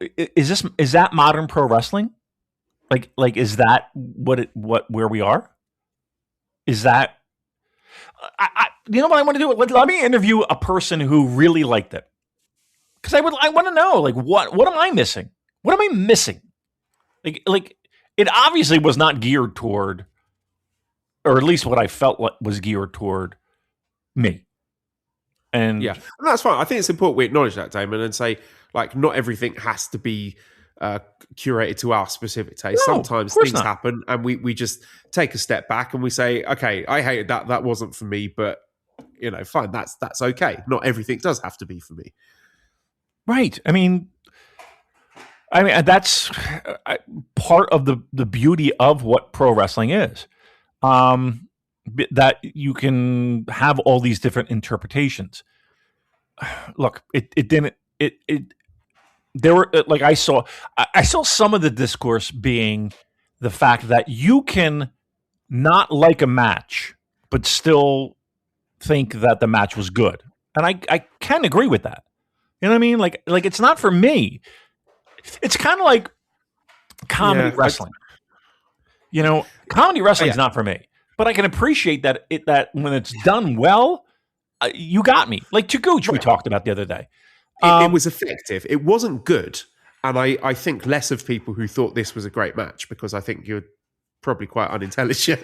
is that modern pro wrestling? Is that where we are? Is that, what I want to do? Let me interview a person who really liked it. Cause I want to know, what am I missing? What am I missing? It obviously was not geared toward, or at least what I felt was geared toward me. And yeah, and that's fine. I think it's important we acknowledge that, Damon, and say like not everything has to be curated to our specific taste. No, Sometimes of course things not. happen, and we just take a step back and we say, okay, I hated that. That wasn't for me, but fine. That's okay. Not everything does have to be for me. Right. I mean, that's part of the beauty of what pro wrestling is. That you can have all these different interpretations. Look, there were like I saw some of the discourse being the fact that you can not like a match but still think that the match was good, and I can agree with that. You know what I mean? Like it's not for me. It's kind of like comedy wrestling. Comedy wrestling is not for me, but I can appreciate that when it's done well, you got me. Like Taguchi, we talked about the other day. It was effective. It wasn't good. And I think less of people who thought this was a great match because I think you're probably quite unintelligent.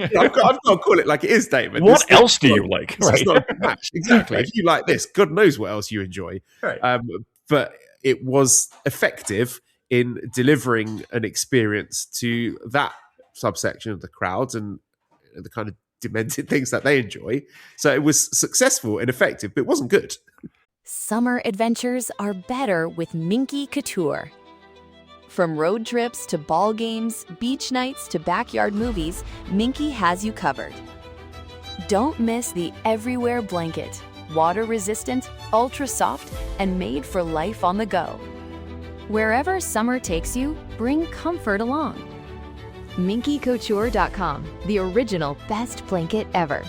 I've got to call it like it is, Damon. What else do you like? It's not a good match. Exactly. If you like this, God knows what else you enjoy. Right. But it was effective in delivering an experience to that subsection of the crowd and the kind of demented things that they enjoy. So it was successful and effective, but it wasn't good. Summer adventures are better with Minky Couture. From road trips to ball games, beach nights to backyard movies, Minky has you covered. Don't miss the Everywhere blanket, water-resistant, ultra-soft, and made for life on the go. Wherever summer takes you, bring comfort along. MinkyCouture.com, the original best blanket ever.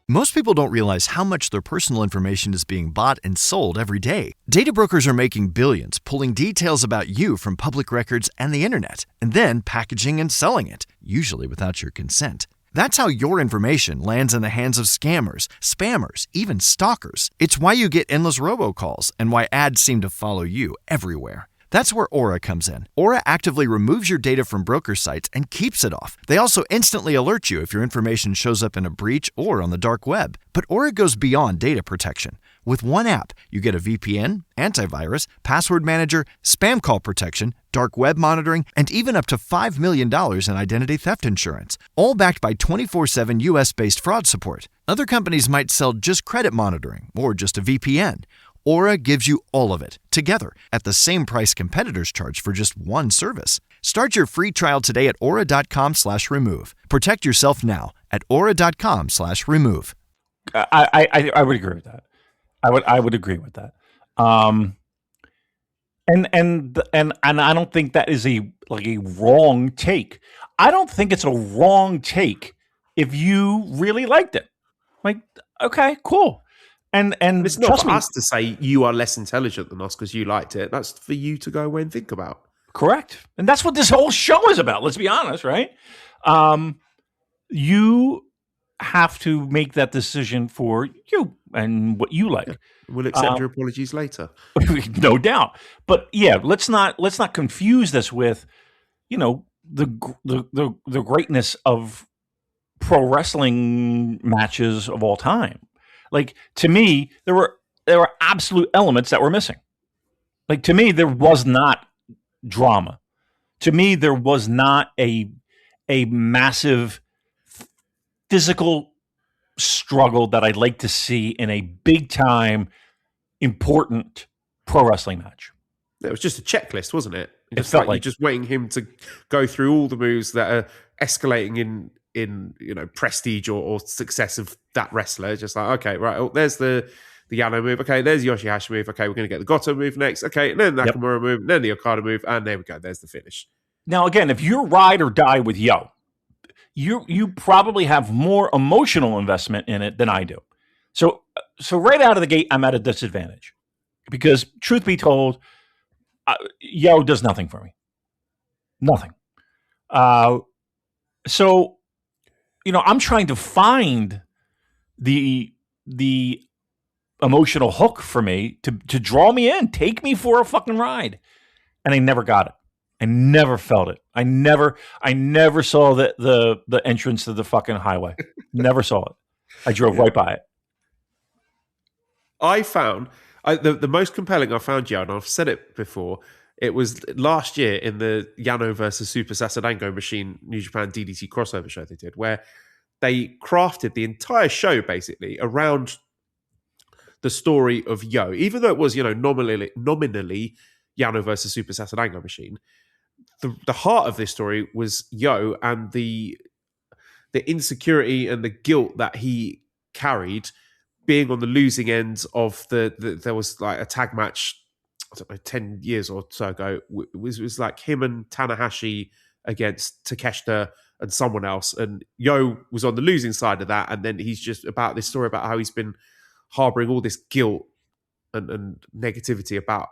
Most people don't realize how much their personal information is being bought and sold every day. Data brokers are making billions, pulling details about you from public records and the internet, and then packaging and selling it, usually without your consent. That's how your information lands in the hands of scammers, spammers, even stalkers. It's why you get endless robocalls and why ads seem to follow you everywhere. That's where Aura comes in. Aura actively removes your data from broker sites and keeps it off. They also instantly alert you if your information shows up in a breach or on the dark web. But Aura goes beyond data protection. With one app, you get a VPN, antivirus, password manager, spam call protection, dark web monitoring, and even up to $5 million in identity theft insurance. All backed by 24/7 US-based fraud support. Other companies might sell just credit monitoring or just a VPN. Aura gives you all of it, together, at the same price competitors charge for just one service. Start your free trial today at aura.com/remove. Protect yourself now at aura.com/remove. I would agree with that. I would agree with that. And I don't think that is a wrong take. I don't think it's a wrong take if you really liked it. Like, okay, cool. And it's not for us to say you are less intelligent than us because you liked it. That's for you to go away and think about. Correct. And that's what this whole show is about. Let's be honest, right? You have to make that decision for you and what you like. Yeah. We'll accept your apologies later. No doubt. But yeah, let's not confuse this with, the greatness of pro wrestling matches of all time. Like, to me, there were absolute elements that were missing. Like, to me, there was not drama. To me, there was not a massive physical struggle that I'd like to see in a big-time, important pro wrestling match. It was just a checklist, wasn't it? It felt like you're just waiting him to go through all the moves that are escalating in prestige or success of that wrestler. Just like, okay, right, oh, there's the Yano move. Okay, there's Yoshihashi move. Okay, we're going to get the Goto move next. Okay, and then the Nakamura move, and then the Okada move, and there we go. There's the finish. Now, again, if you're ride or die with Yo, you probably have more emotional investment in it than I do. So right out of the gate, I'm at a disadvantage because, truth be told, Yo does nothing for me. Nothing. So, I'm trying to find the emotional hook for me to draw me in, take me for a fucking ride. And I never got it. I never felt it. I never saw the entrance to the fucking highway. Never saw it. I drove right by it. I found the most compelling I found, Joe, and I've said it before. It was last year in the Yano versus Super Sasadango Machine New Japan DDT crossover show they did, where they crafted the entire show basically around the story of Yo. Even though it was, nominally Yano versus Super Sasadango Machine, the heart of this story was Yo and the insecurity and the guilt that he carried being on the losing end of there was like a tag match, I don't know, 10 years or so ago. It was like him and Tanahashi against Takeshita and someone else. And Yo was on the losing side of that. And then he's just about this story about how he's been harboring all this guilt and negativity about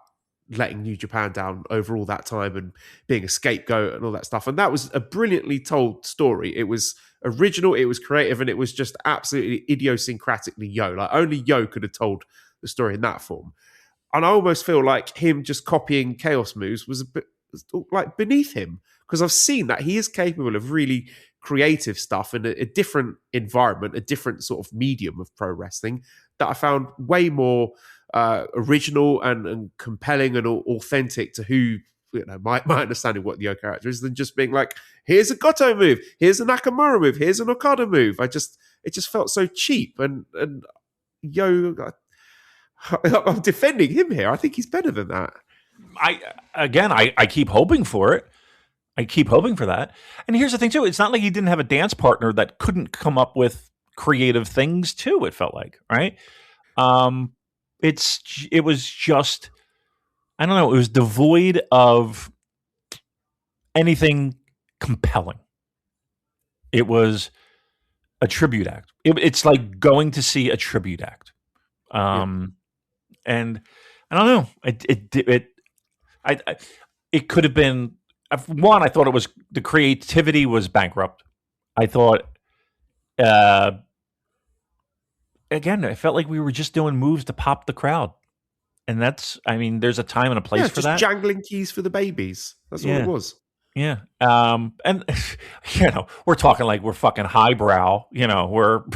letting New Japan down over all that time and being a scapegoat and all that stuff. And that was a brilliantly told story. It was original, it was creative, and it was just absolutely idiosyncratically Yo. Like only Yo could have told the story in that form. And I almost feel like him just copying Chaos moves was a bit like beneath him, because I've seen that he is capable of really creative stuff in a different environment, a different sort of medium of pro wrestling that I found way more original and compelling and authentic to who, my understanding of what the Yo character is, than just being like, here's a Goto move, here's a Nakamura move, here's an Okada move. It just felt so cheap. And Yo, I'm defending him here. I think he's better than that. I keep hoping for it. I keep hoping for that. And here's the thing too. It's not like he didn't have a dance partner that couldn't come up with creative things too, it felt like, right? It was just, I don't know, it was devoid of anything compelling. It was a tribute act. It's like going to see a tribute act. And I don't know. It could have been, one, I thought it was, the creativity was bankrupt. I thought, again, I felt like we were just doing moves to pop the crowd. And there's a time and a place for that. Just jangling keys for the babies. That's all it was. Yeah. And we're talking like we're fucking highbrow, we're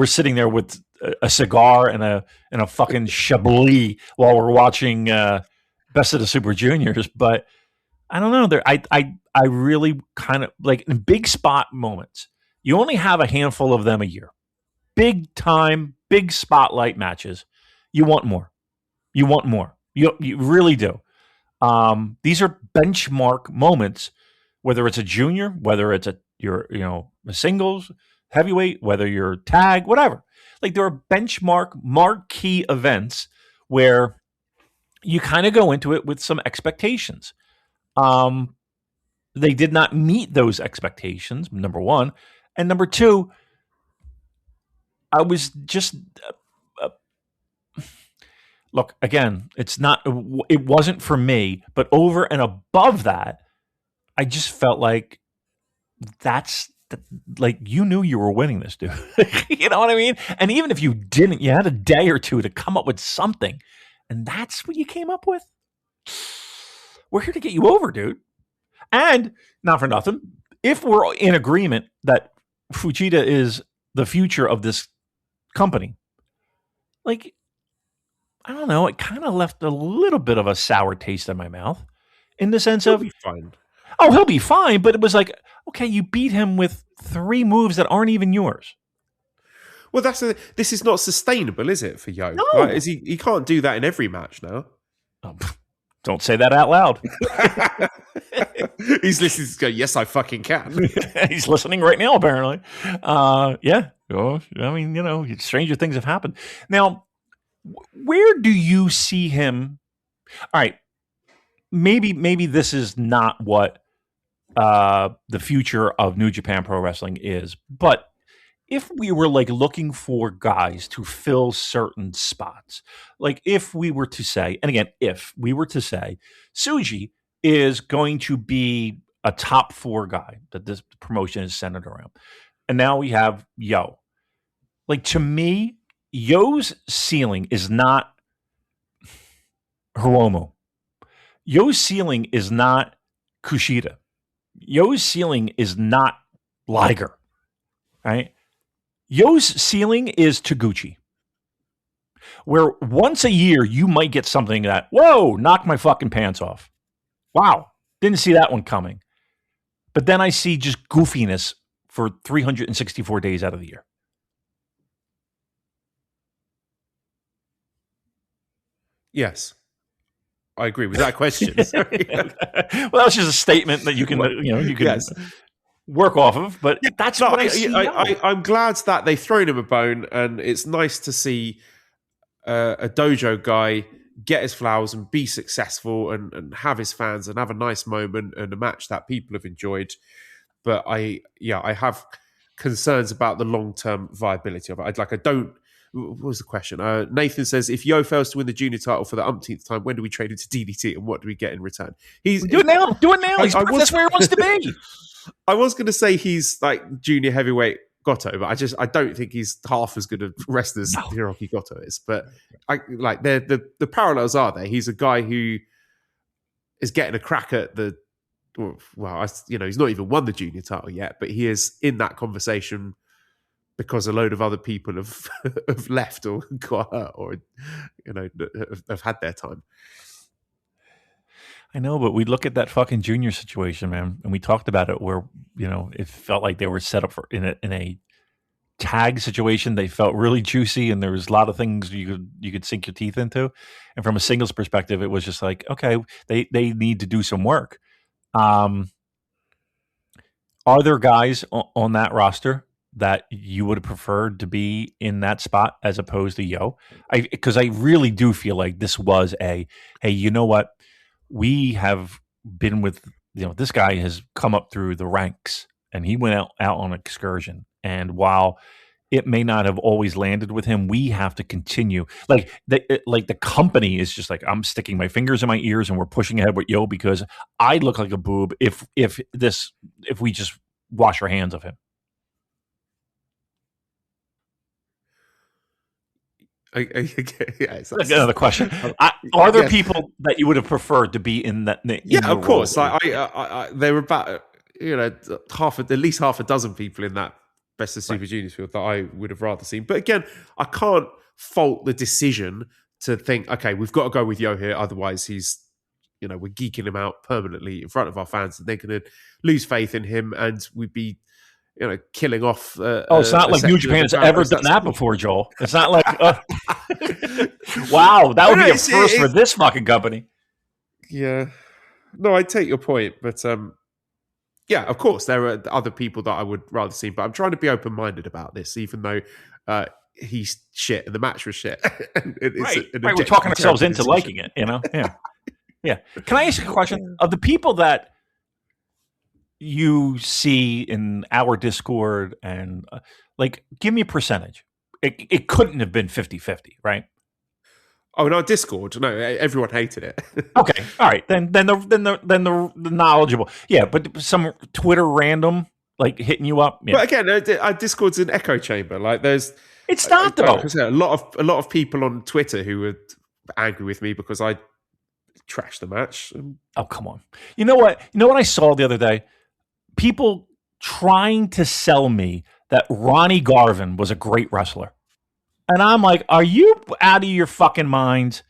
sitting there with a cigar and a fucking Chablis while we're watching Best of the Super Juniors. But I don't know. I really kind of like in big spot moments. You only have a handful of them a year. Big time, big spotlight matches. You want more. You want more. You really do. These are benchmark moments, whether it's a junior, whether it's a singles, heavyweight, whether you're tag, whatever. Like there are benchmark marquee events where you kind of go into it with some expectations. They did not meet those expectations, number one. And number two, I was just look, again, it wasn't for me, but over and above that, I just felt like you knew you were winning this, dude. You know what I mean? And even if you didn't, you had a day or two to come up with something. And that's what you came up with? We're here to get you over, dude. And not for nothing, if we're in agreement that Fujita is the future of this company, like, I don't know, it kind of left a little bit of a sour taste in my mouth in the sense of, he'll be fine. Oh, he'll be fine. But it was like, okay, you beat him with 3 moves that aren't even yours. Well, this is not sustainable, is it, for Yo? No. Like, he can't do that in every match now. Oh, don't say that out loud. He's listening to go, yes, I fucking can. He's listening right now, apparently. Yeah. Oh, I mean, stranger things have happened. Now, where do you see him? All right. Maybe this is not what the future of New Japan Pro Wrestling is, but if we were like looking for guys to fill certain spots, like if we were to say, and again, if we were to say Tsuji is going to be a top 4 guy that this promotion is centered around, and now we have Yo. Like, to me, Yo's ceiling is not Hiromu. Yo's ceiling is not Kushida. Yo's ceiling is not Liger. right? Yo's ceiling is Taguchi, where once a year you might get something that, whoa, knock my fucking pants off. Wow, didn't see that one coming. But then I see just goofiness for 364 days out of the year. Yes, I agree with that question. Well, that's just a statement that you can, Yes. work off of. But that's what I see. I'm glad that they've thrown him a bone, and it's nice to see a dojo guy get his flowers and be successful and have his fans and have a nice moment and a match that people have enjoyed. But I have concerns about the long-term viability of it. What was the question? Nathan says, if Yo fails to win the junior title for the umpteenth time, when do we trade him to DDT and what do we get in return? Do it now. That's where he wants to be. I was going to say he's like junior heavyweight Goto, but I don't think he's half as good a wrestler as Hiroki Goto is. But the parallels are there. He's a guy who is getting a crack at he's not even won the junior title yet, but he is in that conversation because a load of other people have left or got hurt or have had their time. I know, but we look at that fucking junior situation, man, and we talked about it where it felt like they were set up for in a tag situation. They felt really juicy, and there was a lot of things you could sink your teeth into. And from a singles perspective, it was just like, okay, they need to do some work. Are there guys on that roster that you would have preferred to be in that spot as opposed to Yo? Because I really do feel like this was hey, you know what? We have been with, this guy has come up through the ranks and he went out on an excursion. And while it may not have always landed with him, we have to continue. Like the company is just like, I'm sticking my fingers in my ears and we're pushing ahead with Yo because I look like a boob if we just wash our hands of him. That's another question. Are there people that you would have preferred to be in that? Of course. There were about at least half a dozen people in that Best of Super Juniors field that I would have rather seen. But again, I can't fault the decision to think, okay, we've got to go with Yo here, otherwise he's we're geeking him out permanently in front of our fans, and they're going to lose faith in him, and we'd be killing off. It's not like New Japan has ever done that before, Joel. It's not like, wow, that would be a first for this fucking company. Yeah. No, I take your point, but of course, there are other people that I would rather see, but I'm trying to be open-minded about this, even though he's shit and the match was shit. Right, we're talking ourselves into liking it, Yeah. Can I ask you a question? Of the people that you see in our Discord and give me a percentage. It couldn't have been 50-50, right? Oh, no, Discord. No, everyone hated it. Okay, all right. Then the knowledgeable. Yeah, but some Twitter random hitting you up. Yeah. But again, our Discord's an echo chamber. It's not though. A lot of people on Twitter who were angry with me because I trashed the match. Oh, come on. You know what? I saw the other day? People trying to sell me that Ronnie Garvin was a great wrestler. And I'm like, are you out of your fucking minds?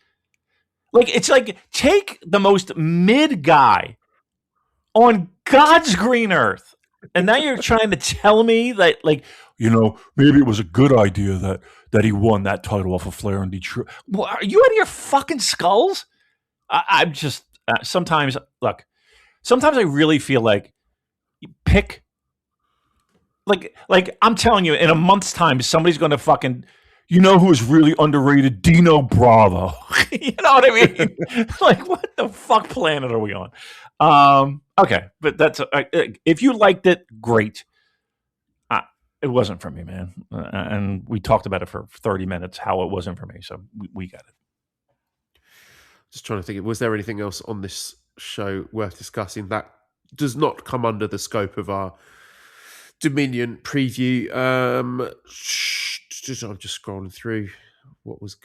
It's like, take the most mid guy on God's green earth. And now you're trying to tell me that, maybe it was a good idea that he won that title off of Flair in Detroit. Well, are you out of your fucking skulls? I'm just, sometimes I really feel like pick, I'm telling you, in a month's time, somebody's going to fucking, who is really underrated? Dino Bravo. You know what I mean? What the fuck planet are we on? Okay, but that's if you liked it, great. It wasn't for me, man. And we talked about it for 30 minutes, how it wasn't for me. So we got it. Just trying to think, was there anything else on this show worth discussing that does not come under the scope of our Dominion preview? I'm just scrolling through what was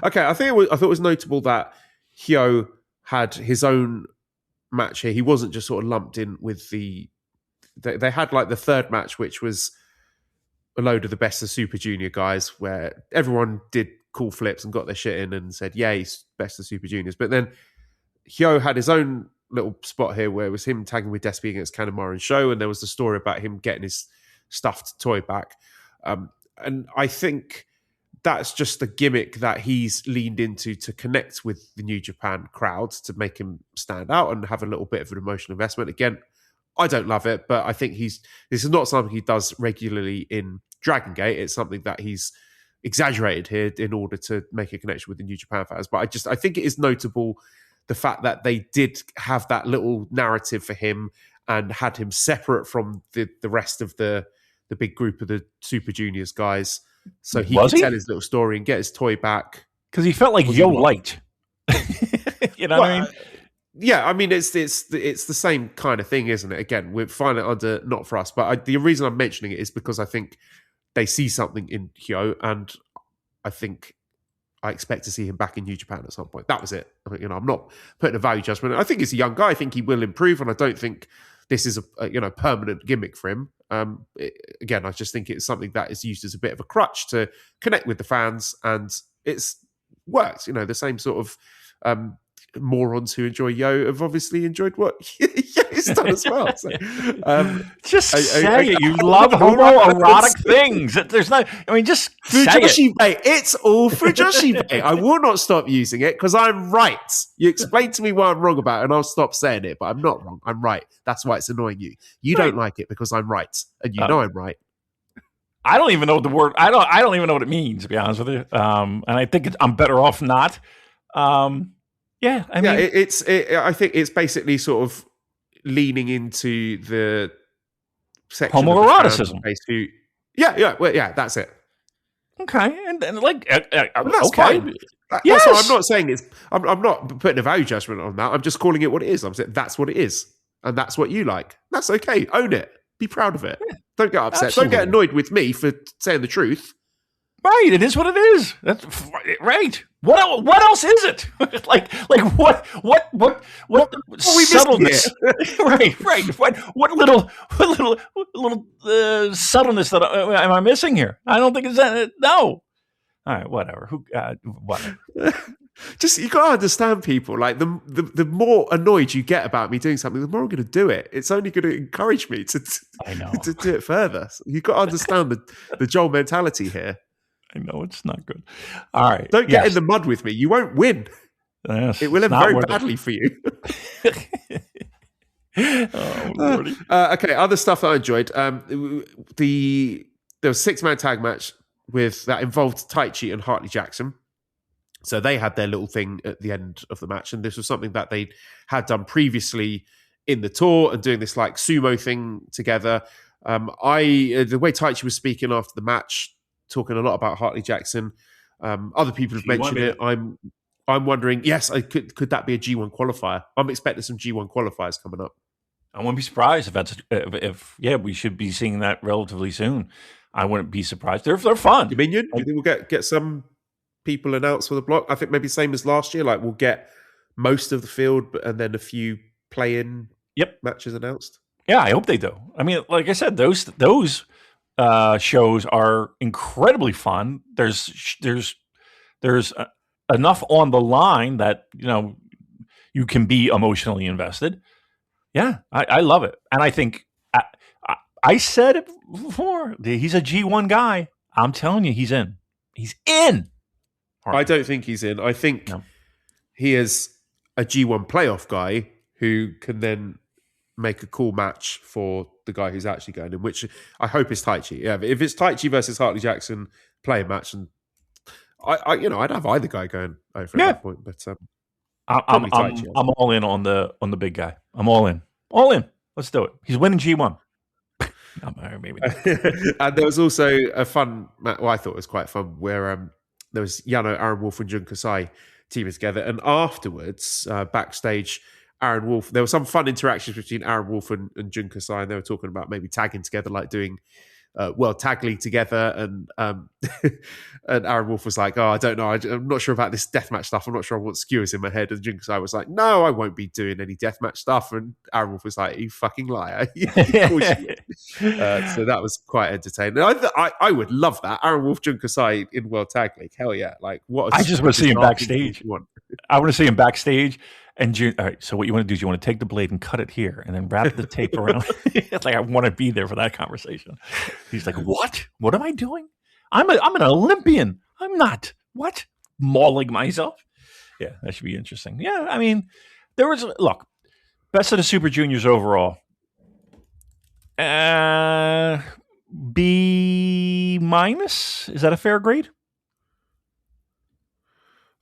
okay. I thought it was notable that Hyo had his own match here. He wasn't just sort of lumped in with they had the third match, which was a load of the best of Super Junior guys where everyone did cool flips and got their shit in and said, yay, best of Super Juniors. But then Hyo had his own little spot here where it was him tagging with Despy against Kanemaru and Sho, and there was the story about him getting his stuffed toy back. And I think that's just the gimmick that he's leaned into to connect with the New Japan crowd to make him stand out and have a little bit of an emotional investment. Again, I don't love it, but I think this is not something he does regularly in Dragon Gate. It's something that he's exaggerated here in order to make a connection with the New Japan fans. But I think it is notable the fact that they did have that little narrative for him and had him separate from the rest of the big group of the Super Juniors guys, so he could tell his little story and get his toy back. Because he felt like Yo Light. You know what I mean? Yeah, I mean it's the same kind of thing, isn't it? Again, we're finding it under Not For Us, but the reason I'm mentioning it is because I think they see something in Hyo, and I think I expect to see him back in New Japan at some point. That was it. I'm not putting a value judgment. I think he's a young guy. I think he will improve, and I don't think this is a permanent gimmick for him. Again, I just think it's something that is used as a bit of a crutch to connect with the fans, and it's worked. The same sort of morons who enjoy Yo have obviously enjoyed what Yo's done as well. So, just say it. You love homoerotic things. There's no. I mean, just say it. It's all Fujoshi Bay. I will not stop using it because I'm right. You explain to me what I'm wrong about, and I'll stop saying it. But I'm not wrong. I'm right. That's why it's annoying you. You don't like it because I'm right, and you know I'm right. I don't even know the word. I don't even know what it means, to be honest with you. And I think I'm better off not. Yeah, I mean, I think it's basically sort of leaning into the section homoeroticism. That's it. Okay, and that's okay. Fine. That's what I'm not saying. I'm not putting a value judgment on that. I'm just calling it what it is. I'm saying that's what it is, and that's what you like. That's okay. Own it. Be proud of it. Yeah, don't get upset. Absolutely. Don't get annoyed with me for saying the truth. Right, it is what it is. That's right. What else is it? like what subtleness? right. What little subtleness that am I missing here? I don't think it's that. No. All right, whatever. Whatever. Just you gotta understand people. Like the more annoyed you get about me doing something, the more I'm going to do it. It's only going to encourage me to do it further. So you got to understand the Joel mentality here. I know it's not good. All right. Don't get in the mud with me. You won't win. Yes, it will end very badly for you. Oh, Lordy. Okay, other stuff that I enjoyed. There was a 6-man tag match that involved Taichi and Hartley Jackson. So they had their little thing at the end of the match. And this was something that they had done previously in the tour and doing this like sumo thing together. The way Taichi was speaking after the match, talking a lot about Hartley Jackson. Other people have mentioned it. I'm wondering, yes, could that be a G1 qualifier? I'm expecting some G1 qualifiers coming up. I wouldn't be surprised if we should be seeing that relatively soon. I wouldn't be surprised. They're fun. Dominion, you think we'll get some people announced for the block? I think maybe same as last year. Like we'll get most of the field, and then a few play-in matches announced. Yeah, I hope they do. I mean, like I said, those shows are incredibly fun. There's enough on the line that you can be emotionally invested. Yeah, I love it, and I think I said it before. He's a G1 guy. I'm telling you, he's in. He's in. I don't think he's in. I think he is a G1 playoff guy who can then make a cool match for the guy who's actually going in, which I hope is Taichi. Yeah, but if it's Taichi versus Hartley Jackson playing match, and I'd have either guy going over at that point. But I'm all in on the big guy. I'm all in. Let's do it. He's winning G1. Maybe not. And there was also a fun match. Well, I thought it was quite fun where there was Yano, Aaron Wolf, and Jun Kasai teaming together, and afterwards, backstage, Aaron Wolf, there were some fun interactions between Aaron Wolf and Jun Kasai, and they were talking about maybe tagging together, like doing World Tag League together, and and Aaron Wolf was like, "Oh, I don't know, I'm not sure about this deathmatch stuff. I'm not sure I want skewers in my head." And Junkasai was like, "No, I won't be doing any deathmatch stuff." And Aaron Wolf was like, "You fucking liar!" Of course you would. So that was quite entertaining. I would love that, Aaron Wolf Junkasai in World Tag League. Hell yeah! Like what? I just want to see him backstage. I want to see him backstage. And all right, so what you want to do is you want to take the blade and cut it here, and then wrap the tape around. It's like I want to be there for that conversation. He's like, "What? What am I doing? I'm an Olympian. I'm not what mauling myself." Yeah, that should be interesting. Yeah, I mean, there was look, best of the Super Juniors overall. B minus, is that a fair grade?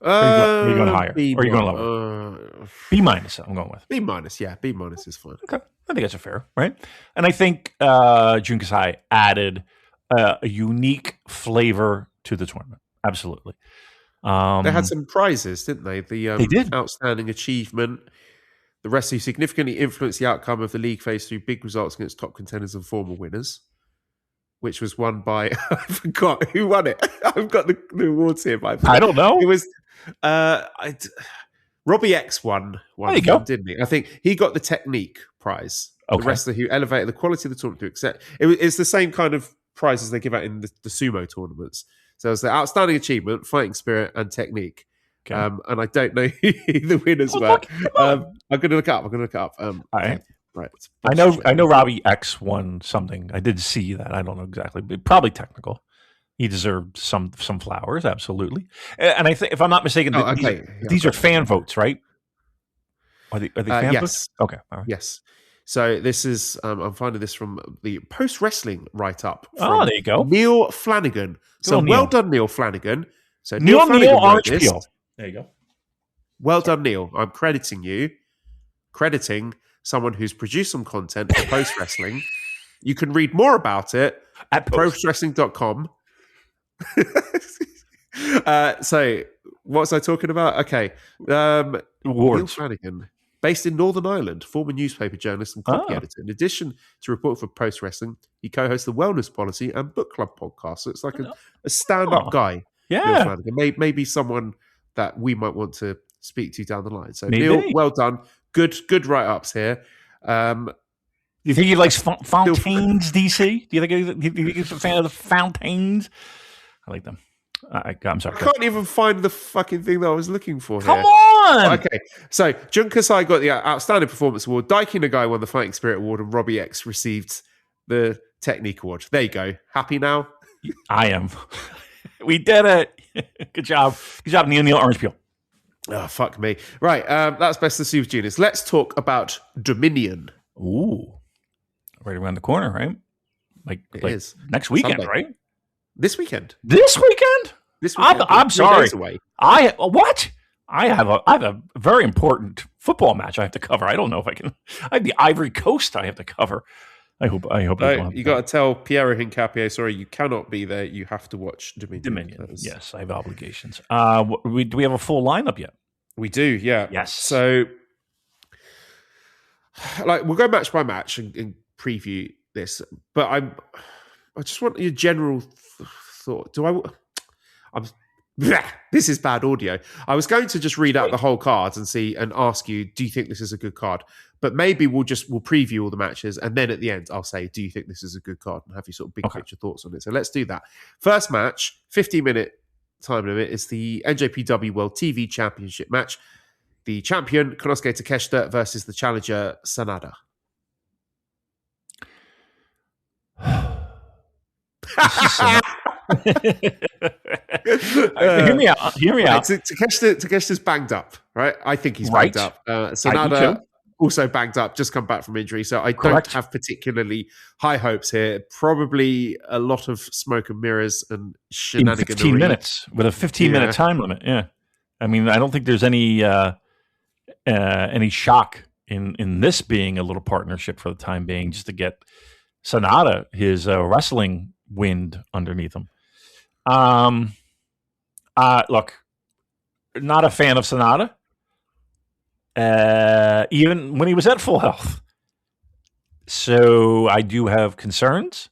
Are you going higher? Or are you going lower? B minus, I'm going with. B minus, yeah. B minus is fine. Okay. I think that's a fair, right? And I think Junkasai added a unique flavor to the tournament. Absolutely. They had some prizes, didn't they? They did. Outstanding achievement. The rest who significantly influenced the outcome of the league phase through big results against top contenders and former winners, which was won by, I forgot who won it. I've got the awards here, but I don't know. It was Robbie X won one, didn't he? I think he got the technique prize. Okay. The wrestler who elevated the quality of the tournament to accept. It's the same kind of prizes they give out in the sumo tournaments. So it's the outstanding achievement, fighting spirit, and technique. Okay. And I don't know who the winners were. I'm going to look up. All right. Right. I know Robbie X won something. I did see that. I don't know exactly, but probably technical. He deserved some flowers, absolutely. And I think, if I'm not mistaken, these are fan votes, right? Are they fan votes? Okay. All right. Yes. So this is I'm finding this from the Post Wrestling write up. Oh, there you go. Neil Flanagan. So well done, Neil Flanagan. So Neil Orange Peel. There you go. Well done, Neil. I'm crediting someone who's produced some content for Post Wrestling. You can read more about it at postwrestling.com. So what was I talking about? Okay. Neil Flanagan, based in Northern Ireland, former newspaper journalist and copy editor. In addition to reporting for Post Wrestling, he co-hosts the Wellness Policy and Book Club podcast. So it's like a stand-up guy. Yeah. Neil Flanagan. Maybe someone that we might want to speak to down the line. So maybe. Neil, well done. Good write-ups here. Do you think he likes Fountains, DC? Do you think he's a fan of the Fountains? I like them. I'm sorry. I can't even find the fucking thing that I was looking for. Come on! Okay, so Junkasai got the Outstanding Performance Award. Daiki Nagai won the Fighting Spirit Award, and Robbie X received the Technique Award. There you go. Happy now? I am. We did it. Good job. Good job, Neil Orange Peel. Oh, fuck me. Right, that's Best of Super Juniors. Let's talk about Dominion. Ooh. Right around the corner, right? Like is. Next weekend, Sunday. right? This weekend. This weekend? I'm sorry. Away. What? I have a very important football match I have to cover. I don't know if I can. I have the Ivory Coast I have to cover. I hope. You got to tell Piero Hincapié, sorry, you cannot be there. You have to watch Dominion. Yes, I have obligations. Do we have a full lineup yet? We do, yeah. Yes. So, we'll go match by match and preview this. But I just want your general thought. This is bad audio. I was going to just read out the whole cards and ask you, do you think this is a good card? But maybe we'll preview all the matches, and then at the end I'll say, do you think this is a good card? And have your sort of big picture thoughts on it. So let's do that. First match, 15-minute time limit, is the NJPW World TV Championship match. The champion, Konosuke Takeshita, versus the challenger, Sanada. Hear me out. Takeshita's banged up, right? I think he's banged up. Sanada also banged up, just come back from injury. So I don't have particularly high hopes here. Probably a lot of smoke and mirrors and shenanigans. 15 minutes with a 15-minute time limit. Yeah. I mean, I don't think there's any shock in this being a little partnership for the time being, just to get Sanada his wrestling wind underneath him. Look, not a fan of Sanada. Even when he was at full health. So I do have concerns.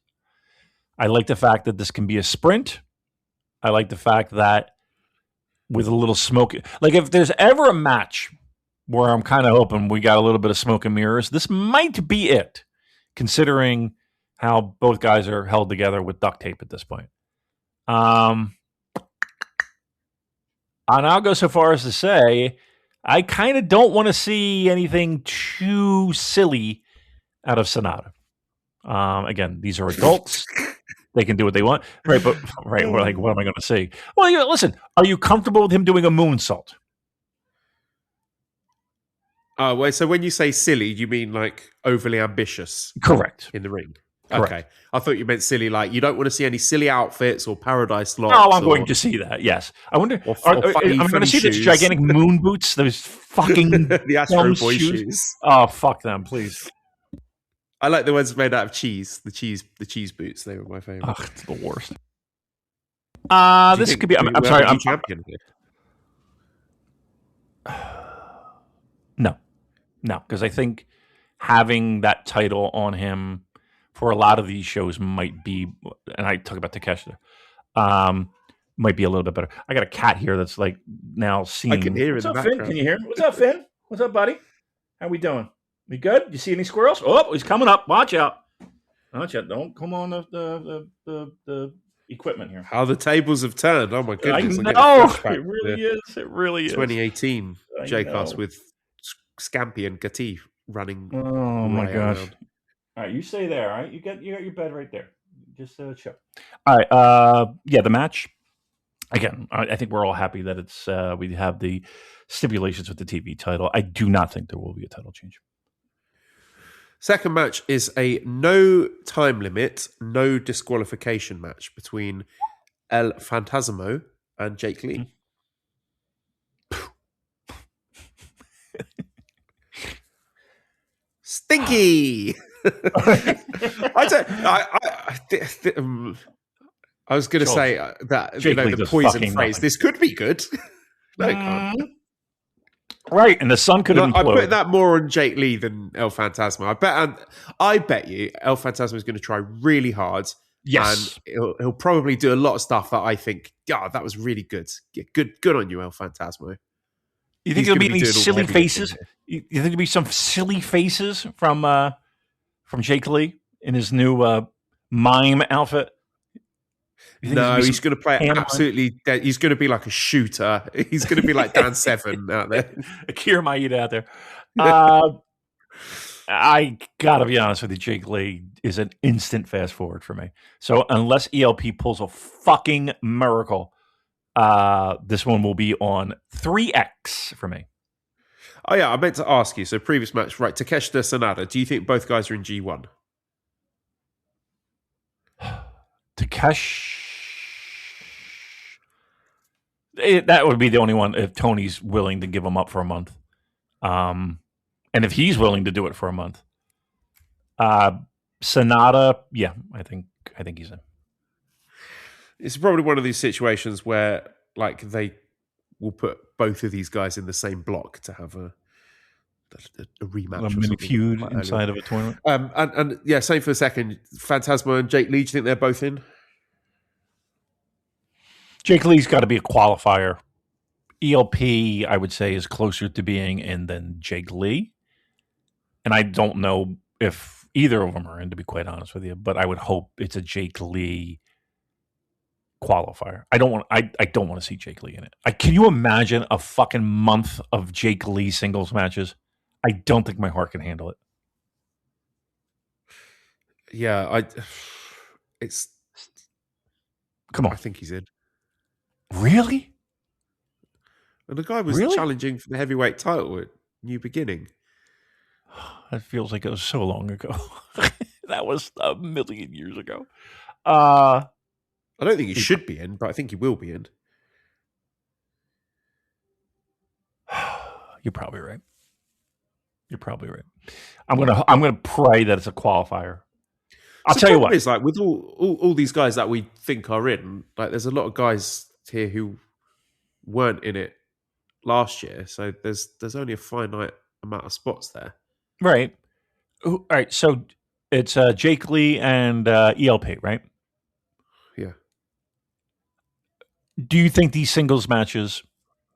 I like the fact that this can be a sprint. I like the fact that with a little smoke, like if there's ever a match where I'm kind of hoping we got a little bit of smoke and mirrors, this might be it, considering how both guys are held together with duct tape at this point. And I'll go so far as to say I kind of don't want to see anything too silly out of Sonata. Again, these are adults. They can do what they want. Right, but we're like, what am I going to see? Well, listen, are you comfortable with him doing a moonsault? Well, so when you say silly, you mean like overly ambitious? Correct. In the ring? Correct. Okay. I thought you meant silly, like you don't want to see any silly outfits or paradise locks. Oh, I'm going to see that, yes. I wonder, I'm going to see those gigantic moon boots, those fucking the Astro Boy shoes. Oh, fuck them, please. I like the ones made out of cheese. The cheese boots. They were my favorite. Oh, it's the worst. This could be. I'm sorry. I'm champion here. No, because I think having that title on him for a lot of these shows might be, and I talk about Takeshita, might be a little bit better. I got a cat here that's like now seeing. I can hear What's in up, the Finn? background. Can you hear? What's up, Finn? What's up, buddy? How we doing? We good? You see any squirrels? Oh, he's coming up. Watch out. Watch out. Don't come on the equipment here. How the tables have turned. Oh my goodness. I know. It really is. It really is. 2018 J-Cast with Scampy and Gati running. Oh my gosh. Around. All right, you stay there, all right? You got your bed right there. Just chill. All right, yeah, the match. Again, I think we're all happy that it's we have the stipulations with the TV title. I do not think there will be a title change. Second match is a no time limit, no disqualification match between El Fantasmo and Jake Lee. Stinky! I was going to say that the poison phrase. Nothing. This could be good. No, it can't. Right, and the sun could have I put that more on Jake Lee than El Fantasma. I bet you El Fantasma is going to try really hard. Yes, and he'll probably do a lot of stuff that I think, God, that was really good. Yeah, good on you, El Fantasma. You think there'll be any silly faces? You think there'll be some silly faces from Jake Lee in his new mime outfit? No, he's going to play absolutely dead. He's going to be like a shooter. He's going to be like Dan Seven out there. Akira Maeda out there. I got to be honest with you, Jake Lee is an instant fast forward for me. So unless ELP pulls a fucking miracle, this one will be on 3X for me. Oh, yeah, I meant to ask you. So previous match, right, Takeshita Sanada. Do you think both guys are in G1? Takesh... that would be the only one if Tony's willing to give him up for a month. And if he's willing to do it for a month. Sonata, yeah, I think he's in. It's probably one of these situations where like they will put both of these guys in the same block to have a rematch. A mini feud inside of a tournament. And yeah, same for the second. Phantasma and Jake Lee, do you think they're both in? Jake Lee's got to be a qualifier. ELP, I would say, is closer to being in than Jake Lee. And I don't know if either of them are in, to be quite honest with you, but I would hope it's a Jake Lee qualifier. I don't want to see Jake Lee in it. Can you imagine a fucking month of Jake Lee singles matches? I don't think my heart can handle it. Yeah, Come on. I think he's in. Really? And the guy was challenging for the heavyweight title at New Beginning. That feels like it was so long ago. That was a million years ago. I don't think he should be in, but I think he will be in. You're probably right. I'm gonna pray that it's a qualifier. I'll tell you what. Is like with all these guys that we think are in, like there's a lot of guys here who weren't in it last year, so there's only a finite amount of spots there. Right. All right. So it's Jake Lee and ELP, right? Yeah. Do you think these singles matches,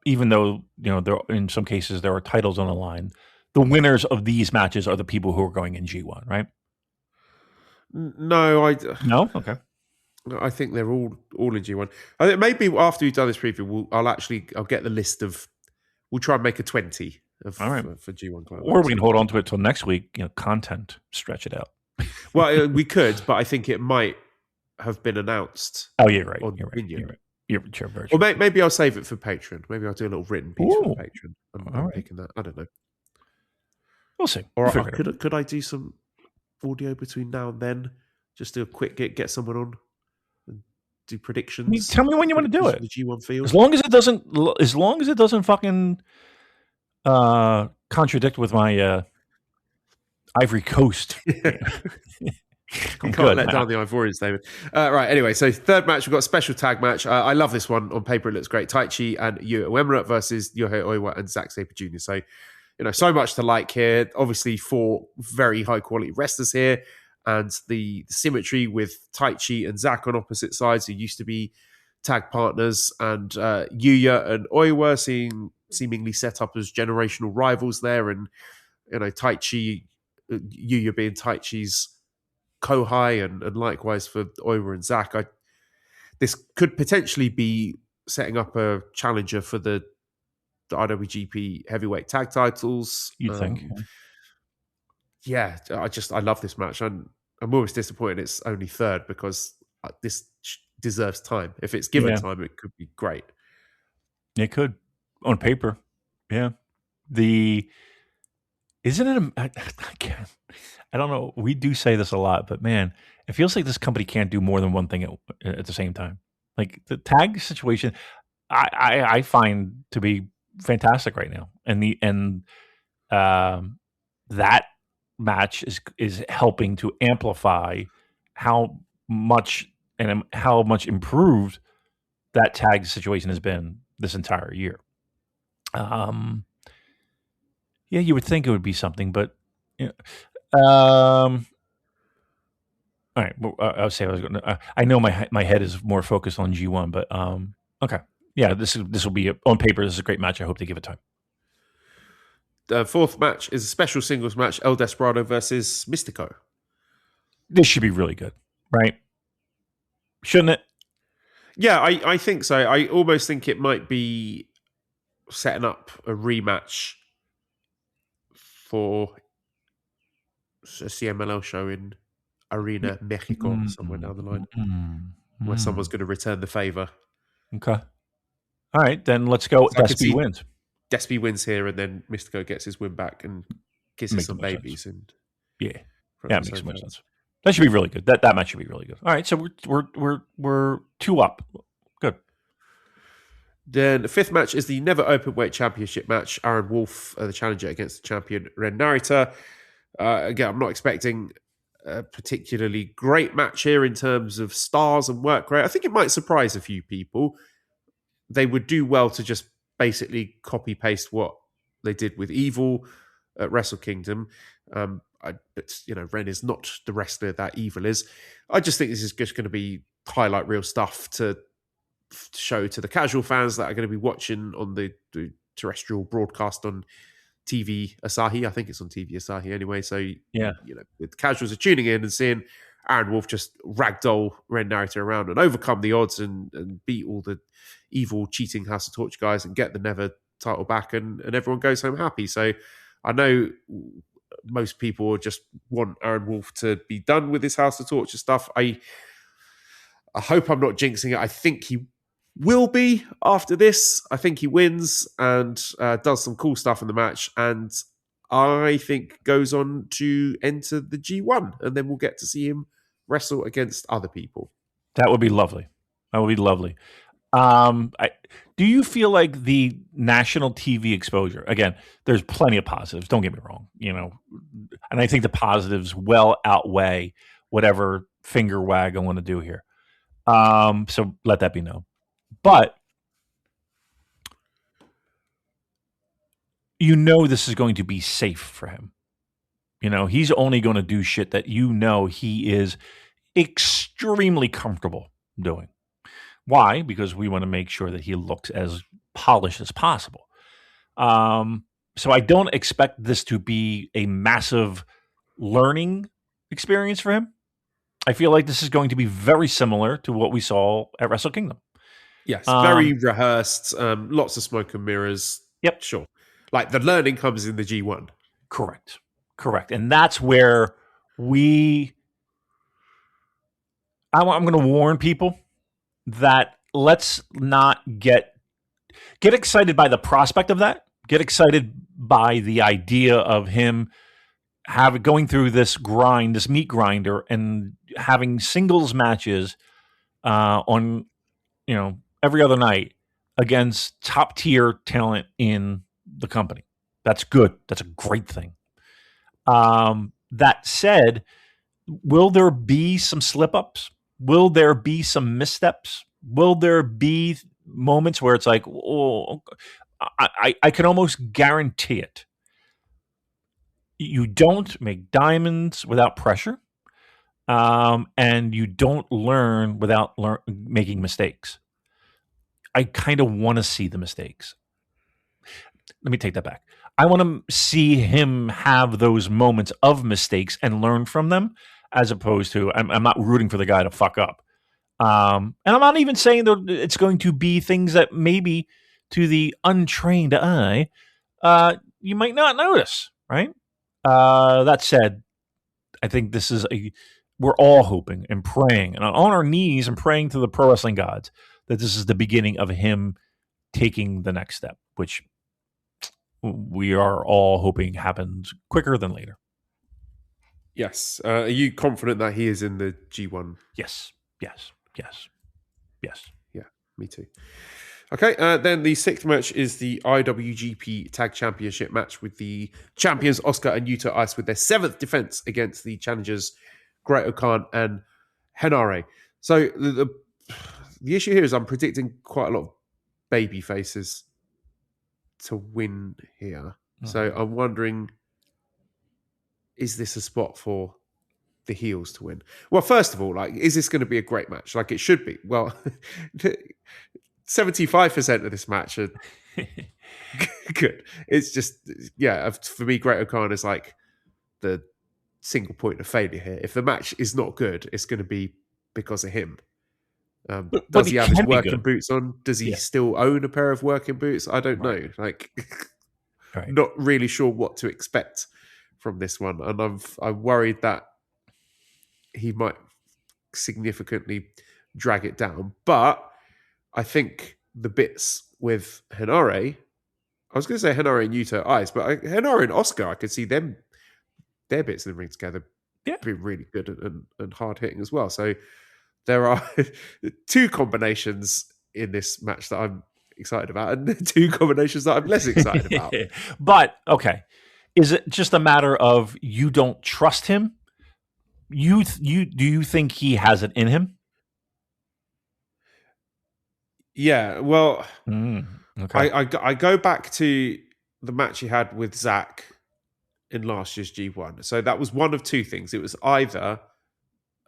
even though there in some cases there are titles on the line, the winners of these matches are the people who are going in G1, right? No, No? Okay. I think they're all in G1. I think maybe after we've done this preview, I'll get the list of. We'll try and make a 20 all right. for G1 Climax. Or we can hold on to it till next week. Content, stretch it out. Well, we could, but I think it might have been announced. Oh, you're right. On You're right. Dominion. You're right. You're very Or maybe I'll save it for Patreon. Maybe I'll do a little written piece for Patreon. I'm right. picking that. I don't know. We'll see. Or could I do some audio between now and then? Just do a quick get someone on and do predictions. Tell me when you want to do it. The G1 field. As long as it doesn't fucking contradict with my Ivory Coast. You can't let down the Ivorians, David. Right, anyway, so third match, we've got a special tag match. I love this one. On paper, it looks great. Taichi and Yota Uemura versus Yohei Oiwa and Zack Sabre Jr. So, so much to like here. Obviously, 4 very high-quality wrestlers here. And the symmetry with Taichi and Zack on opposite sides, who used to be tag partners, and Yuya and Oiwa seemingly set up as generational rivals there. And, Yuya being Taichi's Kohai, and likewise for Oiwa and Zack. This could potentially be setting up a challenger for the IWGP heavyweight tag titles. You think? Yeah, I love this match. I'm always disappointed it's only third, because this deserves time. If it's given time, it could be great. It could, on paper. Yeah. Isn't it? I don't know. We do say this a lot, but man, it feels like this company can't do more than one thing at the same time. Like the tag situation, I find to be fantastic right now, and that match is helping to amplify how much improved that tag situation has been this entire year. Yeah, you would think it would be something, but all right. Well, I would say I was going to. I know my head is more focused on G1, but okay. Yeah, this will be on paper. This is a great match. I hope they give it time. The fourth match is a special singles match: El Desperado versus Mystico. This should be really good, right? Shouldn't it? Yeah, I think so. I almost think it might be setting up a rematch for a CMLL show in Arena Mexico, somewhere down the line, where someone's going to return the favor. Okay. All right, then let's go. Despy wins. Despy wins here, and then Mystico gets his win back and kisses some babies. Sense. And that makes so much sense. That should be really good. That match should be really good. All right, so we're 2 up. Good. Then the fifth match is the Never Openweight Championship match. Aaron Wolf, the challenger, against the champion Ren Narita. Again, I'm not expecting a particularly great match here in terms of stars and work rate. I think it might surprise a few people. They would do well to just basically copy paste what they did with Evil at Wrestle Kingdom. But Ren is not the wrestler that Evil is. I just think this is just going to be highlight reel stuff to show to the casual fans that are going to be watching on the terrestrial broadcast on TV Asahi. I think it's on TV Asahi anyway. So, the casuals are tuning in and seeing Aaron Wolf just ragdoll Ren Narita around and overcome the odds and beat all the evil, cheating House of Torch guys and get the Never title back, and everyone goes home happy. So I know most people just want Aaron Wolf to be done with this House of Torture stuff. I hope I'm not jinxing it. I think he will be after this. I think he wins and does some cool stuff in the match, and I think goes on to enter the G1, and then we'll get to see him wrestle against other people. That would be lovely. That would be lovely. Do you feel like the national TV exposure, again, there's plenty of positives, don't get me wrong, and I think the positives well outweigh whatever finger wag I want to do here. So let that be known. But this is going to be safe for him. He's only going to do shit that he is extremely comfortable doing. Why? Because we want to make sure that he looks as polished as possible. So I don't expect this to be a massive learning experience for him. I feel like this is going to be very similar to what we saw at Wrestle Kingdom. Yes, very rehearsed, lots of smoke and mirrors. Yep. Sure. Like the learning comes in the G1. Correct. And that's where I'm going to warn people that let's not get excited by the prospect of that. Get excited by the idea of him going through this grind, this meat grinder, and having singles matches on, every other night against top tier talent in the company. That's good. That's a great thing. That said, will there be some slip ups? Will there be some missteps? Will there be moments where it's like, oh, I can almost guarantee it. You don't make diamonds without pressure, and you don't learn without making mistakes. I kind of want to see the mistakes. Let me take that back. I want to see him have those moments of mistakes and learn from them, as opposed to I'm not rooting for the guy to fuck up. And I'm not even saying that it's going to be things that maybe to the untrained eye, you might not notice, right? That said, I think this is we're all hoping and praying and on our knees and praying to the pro wrestling gods that this is the beginning of him taking the next step, which we are all hoping happens quicker than later. Yes. Are you confident that he is in the G1? Yes. Yeah, me too. Okay, then the sixth match is the IWGP Tag Championship match with the champions Oscar and Yota Ice with their seventh defense against the challengers Great-O-Khan and Henare. So the issue here is I'm predicting quite a lot of baby faces to win here. Mm-hmm. So I'm wondering, is this a spot for the heels to win? Well, first of all, is this going to be a great match? Like it should be. Well, 75% of this match are good. It's just, for me, Great-O-Khan is like the single point of failure here. If the match is not good, it's going to be because of him. Does he have his working boots on? Does he still own a pair of working boots? I don't know. Not really sure what to expect from this one. And I'm worried that he might significantly drag it down. But I think the bits with Henare, I was going to say Henare and Yota Ice, but Henare and Oscar, I could see their bits in the ring together being really good and hard hitting as well. So there are two combinations in this match that I'm excited about and two combinations that I'm less excited about. But, okay. Is it just a matter of you don't trust him? Do you think he has it in him? Yeah, well, okay. I go back to the match he had with Zach in last year's G1. So that was one of two things. It was either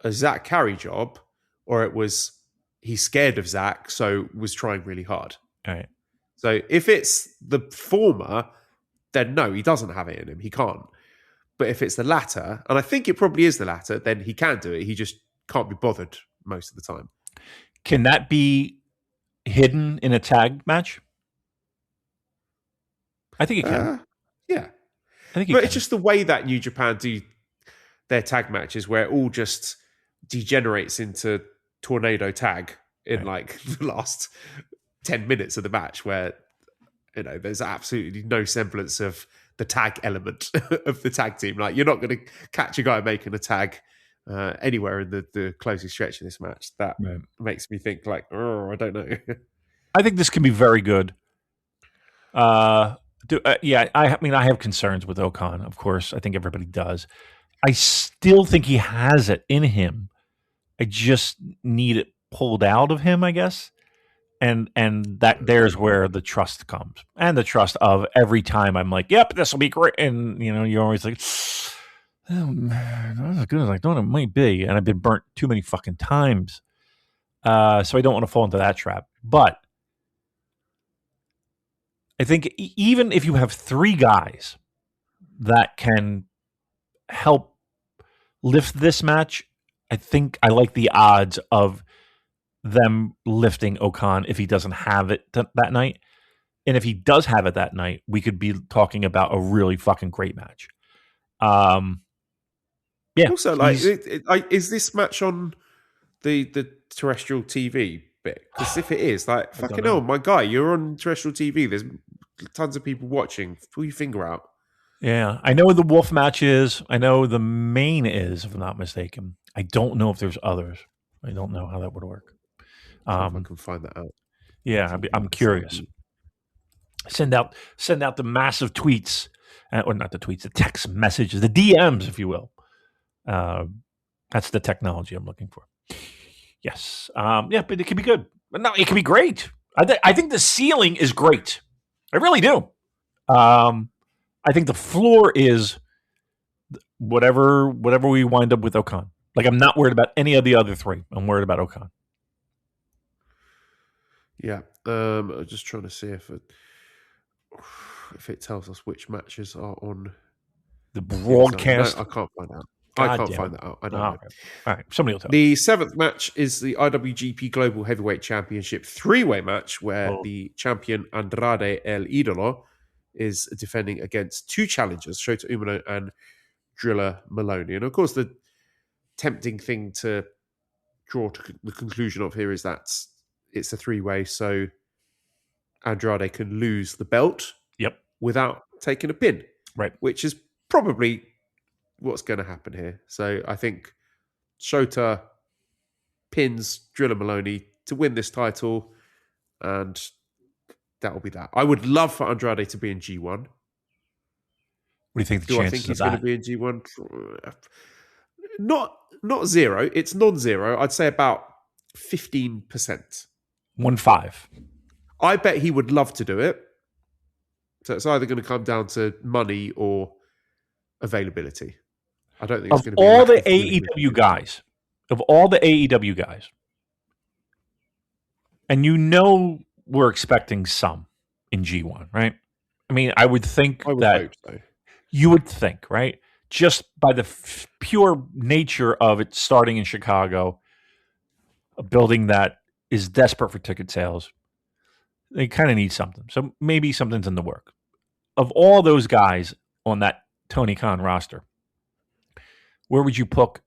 a Zach carry job, or it was he's scared of Zach, so was trying really hard. All right. So if it's the former, then no, he doesn't have it in him. He can't. But if it's the latter, and I think it probably is the latter, then he can do it. He just can't be bothered most of the time. Can that be hidden in a tag match? I think it can. Yeah. I think but it's just the way that New Japan do their tag matches where it all just degenerates into tornado tag in the last 10 minutes of the match where, there's absolutely no semblance of the tag element of the tag team. Like, you're not going to catch a guy making a tag anywhere in the closing stretch of this match. That makes me think I don't know. I think this can be very good. I have concerns with Okan, of course. I think everybody does. I still think he has it in him. I just need it pulled out of him, I guess. And that there's where the trust comes. And the trust of every time I'm like, yep, this will be great. And, you're always like, oh, man, not as good as I thought it might be. And I've been burnt too many fucking times. So I don't want to fall into that trap. But I think even if you have 3 guys that can help lift this match, I think I like the odds of them lifting Okan if he doesn't have it that night. And if he does have it that night, we could be talking about a really fucking great match. Yeah. Also, is this match on the terrestrial TV bit? Because if it is, like, fucking hell, my guy, you're on terrestrial TV. There's tons of people watching. Pull your finger out. Yeah, I know the Wolf match is. I know the main is, if I'm not mistaken. I don't know if there's others. I don't know how that would work. If I can find that out. Yeah, I'm curious. Send out the massive tweets, or not the tweets, the text messages, the DMs, if you will. That's the technology I'm looking for. Yes. Yeah, but it could be good. But no, it could be great. I think the ceiling is great. I really do. I think the floor is whatever we wind up with Okan. Like, I'm not worried about any of the other 3. I'm worried about Okan. Yeah. I'm just trying to see if it tells us which matches are on the broadcast. No, I can't find out. I can't find that out. I don't know. Okay. All right. Somebody will tell. The 7th match is the IWGP Global Heavyweight Championship 3-way match where the champion Andrade El Idolo is defending against 2 challengers, Shota Umino and Drilla Maloney. And of course, the tempting thing to draw to the conclusion of here is that it's a 3-way, so Andrade can lose the belt without taking a pin. Right. Which is probably what's going to happen here. So I think Shota pins Drilla Maloney to win this title, and that will be that. I would love for Andrade to be in G1. What do you think the chances I think he's of going to be in G1? Not 0. It's non-zero. I'd say about 15%. 1-5. I bet he would love to do it. So it's either going to come down to money or availability. I don't think it's going to be all the AEW guys. Of all the AEW guys, and we're expecting some in G1, right? I mean, I would think hope so. You would think, right? Just by the pure nature of it starting in Chicago, a building that is desperate for ticket sales, they kind of need something. So maybe something's in the work. Of all those guys on that Tony Khan roster, where would you put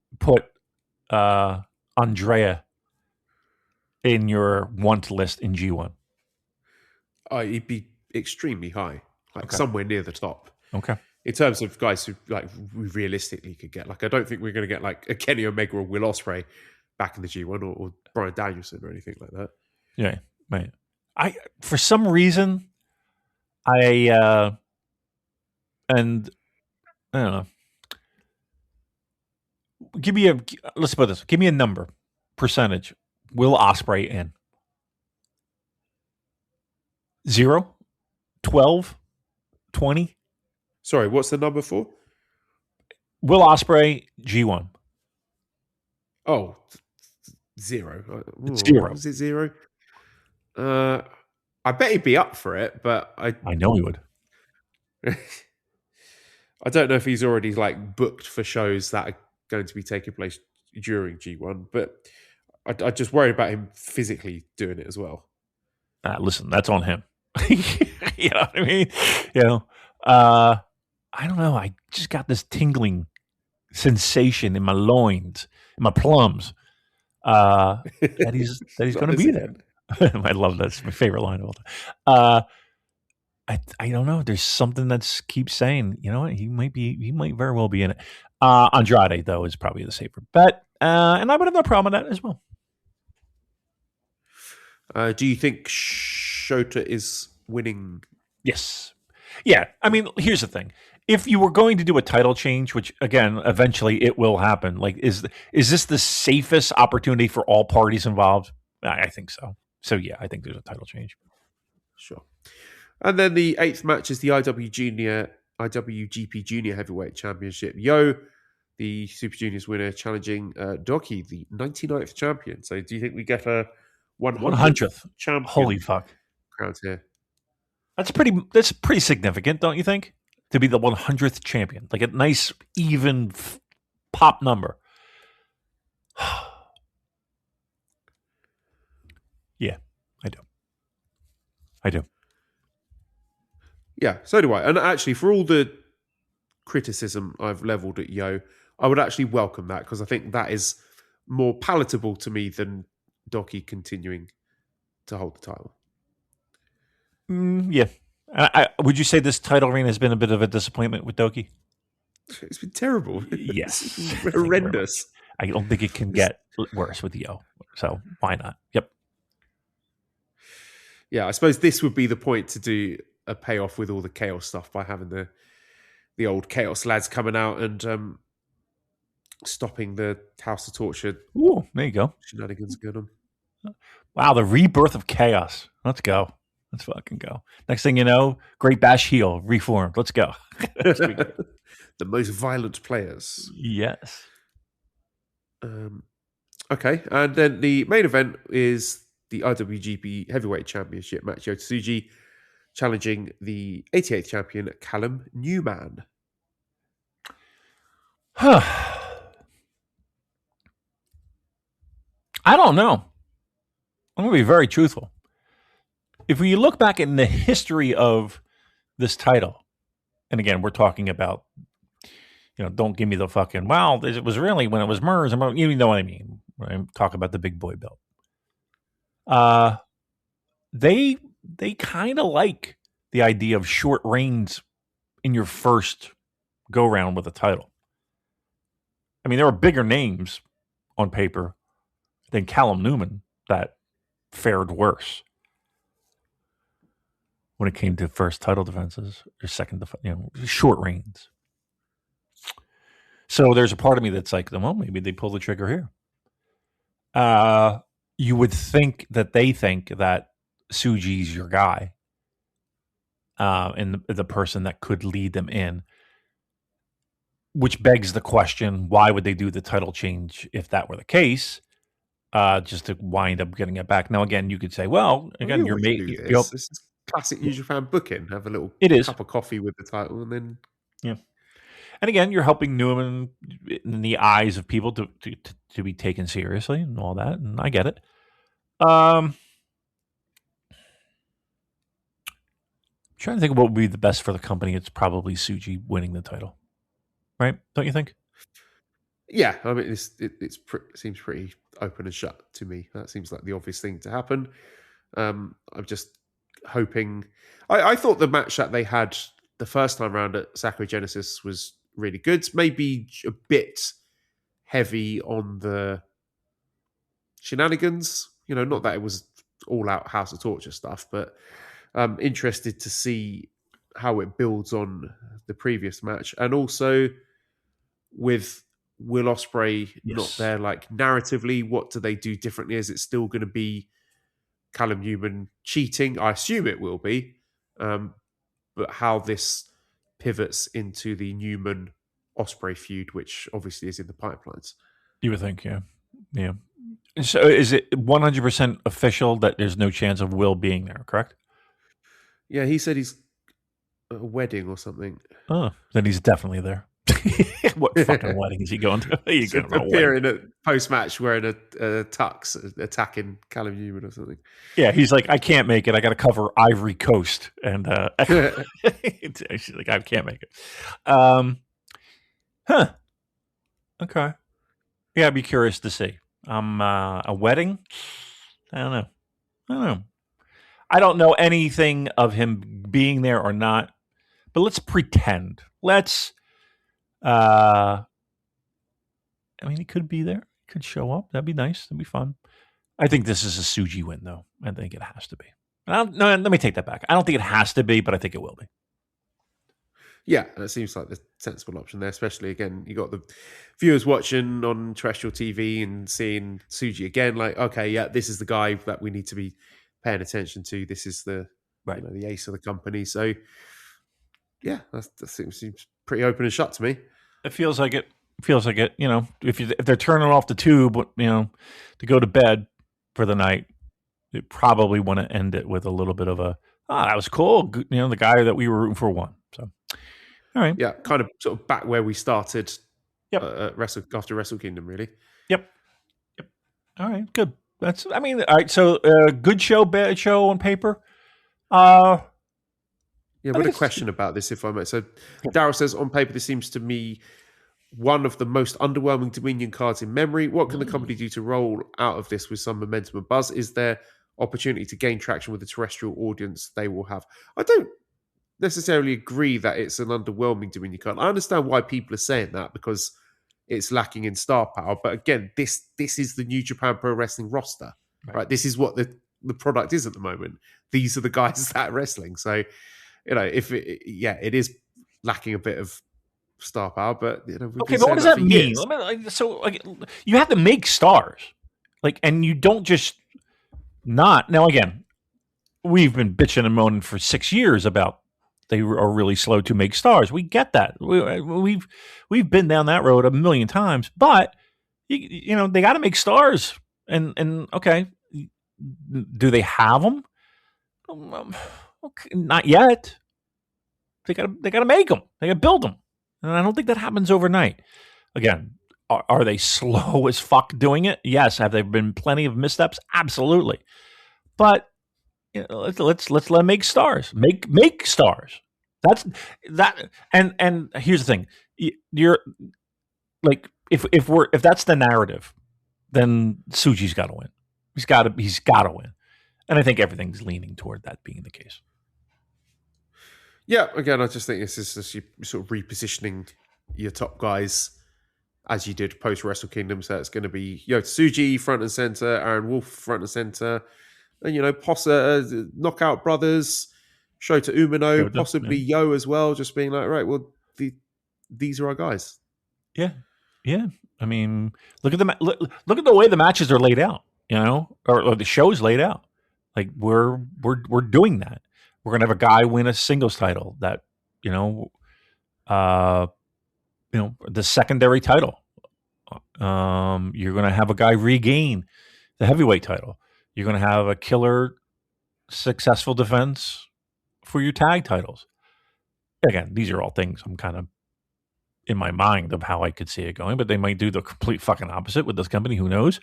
Andrea in your want list in G1? He'd be extremely high, somewhere near the top. Okay. In terms of guys who we realistically could get, I don't think we're going to get a Kenny Omega or Will Ospreay back in the G1 or Bryan Danielson or anything like that. Yeah, right. For some reason, and I don't know. Let's put this. Give me a number, percentage. Will Ospreay in? 0? 12? 20? Sorry, what's the number for? Will Ospreay, G1. Oh, 0. It's 0. Is it 0? I bet he'd be up for it, but I know he would. I don't know if he's already booked for shows that are going to be taking place during G1, but I just worry about him physically doing it as well. Listen, that's on him. You know what I mean? I don't know. I just got this tingling sensation in my loins, in my plums, that he's going to be there. I love that. It's my favorite line of all time. I don't know. There's something that keeps saying, you know what, he might very well be in it. Andrade, though, is probably the safer bet. And I would have no problem with that as well. Do you think Shota is winning? Yes. Yeah. I mean, here's the thing. If you were going to do a title change, which again, eventually it will happen, is this the safest opportunity for all parties involved? I think so. So yeah, I think there's a title change. Sure. And then the 8th match is the IWGP Junior Heavyweight Championship. Yo the Super Juniors winner, challenging DOUKI, the 99th champion. So do you think we get a 100th champion Holy fuck. crowned here? That's pretty significant, don't you think? To be the 100th champion. Like a nice, even pop number. Yeah, I do. Yeah, so do I. And actually, for all the criticism I've leveled at Yo, I would actually welcome that, because I think that is more palatable to me than DOUKI continuing to hold the title. Yeah. Would you say this title reign has been a bit of a disappointment with DOUKI? It's been terrible. Yes. It's horrendous. I don't think it can get worse with Yo. So why not? Yep. Yeah, I suppose this would be the point to do a payoff with all the Chaos stuff by having the old Chaos lads coming out and stopping the House of Torture. Ooh, there you go. Shenanigans going on. Wow, the rebirth of Chaos. Let's go. Let's fucking go. Next thing you know, Great Bash heel reformed. Let's go. The most violent players. Yes. Okay, and then the main event is the IWGP Heavyweight Championship match. Yota Tsuji challenging the 88th champion, Callum Newman. I don't know. I'm going to be very truthful. If we look back in the history of this title, and again, we're talking about, don't give me the fucking, well, it was really when it was MERS, you know what I mean. Right? Talk about the big boy belt. They kind of like the idea of short reigns in your first go round with a title. I mean, there are bigger names on paper than Callum Newman that fared worse when it came to first title defenses or second, short reigns. So there's a part of me that's like, well, maybe they pull the trigger here. You would think that they think that Tsuji's your guy, and the person that could lead them in, which begs the question, why would they do the title change if that were the case? Just to wind up getting it back. Now, again, you could say, well, again, you're made. This is classic New Japan booking. Have a little cup of coffee with the title, and then and again, you're helping Newman in the eyes of people to be taken seriously and all that, and I get it. I'm trying to think of what would be the best for the company. It's probably Tsuji winning the title, right? Don't you think? Yeah, I mean, it seems pretty open and shut to me. That seems like the obvious thing to happen. I'm just hoping. I thought the match that they had the first time around at Sakura Genesis was really good. Maybe a bit heavy on the shenanigans. Not that it was all out House of Torture stuff, but I'm interested to see how it builds on the previous match, and also with Will Ospreay not there, like narratively, what do they do differently? Is it still going to be Callum Newman cheating? I assume it will be, but how this pivots into the Newman Ospreay feud, which obviously is in the pipelines. You would think, yeah. So is it 100% official that there's no chance of Will being there? Correct? Yeah, he said he's at a wedding or something. Oh, then he's definitely there. What fucking wedding is he going to? He's going to appearing at post-match wearing a tux, attacking Callum Newman or something. Yeah, he's like, I can't make it. I got to cover Ivory Coast, and she's like, I can't make it. Okay. Yeah, I'd be curious to see. A wedding? I don't know. I don't know anything of him being there or not, but let's pretend. He could be there. He could show up. That'd be nice. That'd be fun. I think this is a Tsuji win, though. I think it has to be. No, let me take that back. I don't think it has to be, but I think it will be. Yeah, that seems like the sensible option there, especially, again, you got the viewers watching on terrestrial TV and seeing Tsuji again, like, okay, yeah, this is the guy that we need to be paying attention to. This is the the ace of the company. So, yeah, that seems pretty open and shut to me. It feels like it. feels like it. If they're turning off the tube, to go to bed for the night, they probably want to end it with a little bit of a, that was cool. The guy that we were rooting for won. So, all right. Yeah, kind of sort of back where we started. Yep. After Wrestle Kingdom, really. Yep. All right, good. All right. So, good show, bad show on paper. Yeah, we had a question about this, if I may. So, Daryl says, on paper, this seems to me one of the most underwhelming Dominion cards in memory. What can the company do to roll out of this with some momentum and buzz? Is there opportunity to gain traction with the terrestrial audience they will have? I don't necessarily agree that it's an underwhelming Dominion card. I understand why people are saying that, because it's lacking in star power. But again, this is the New Japan Pro Wrestling roster, right? This is what the product is at the moment. These are the guys that are wrestling. So, it is lacking a bit of star power, but okay, but what does that mean? You have to make stars, and you don't just not. Now, again, we've been bitching and moaning for 6 years about they are really slow to make stars. We get that. We've been down that road a million times, but they got to make stars. And okay, do they have them? Okay, not yet. They got to make them. They got to build them, and I don't think that happens overnight. Again, are they slow as fuck doing it? Yes. Have there been plenty of missteps? Absolutely. But let's let them make stars. Make stars. That's that. And here's the thing: you're like, if that's the narrative, then Tsuji's got to win. He's got to win. And I think everything's leaning toward that being the case. Yeah, again, I just think this is just you sort of repositioning your top guys as you did post Wrestle Kingdom. So it's going to be Yota Tsuji front and center, Aaron Wolf front and center, and Possa, Knockout Brothers, Shota Umino, possibly Yo as well. Just being like, right, well, these are our guys. Yeah. I mean, look at the way the matches are laid out. Or the show's laid out. Like we're doing that. We're gonna have a guy win a singles title that the secondary title. You're gonna have a guy regain the heavyweight title. You're gonna have a killer successful defense for your tag titles. Again, these are all things I'm kind of in my mind of how I could see it going, but they might do the complete fucking opposite with this company. Who knows?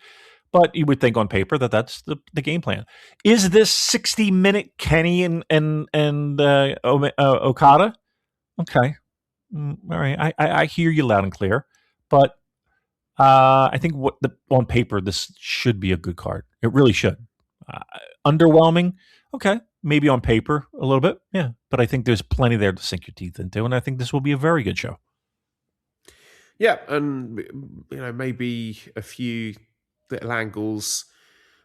But you would think on paper that that's the game plan. Is this 60-minute Kenny and Okada? Okay. All right. I hear you loud and clear. But I think on paper, this should be a good card. It really should. Underwhelming? Okay. Maybe on paper a little bit. Yeah. But I think there's plenty there to sink your teeth into. And I think this will be a very good show. Yeah. And, maybe a few little angles,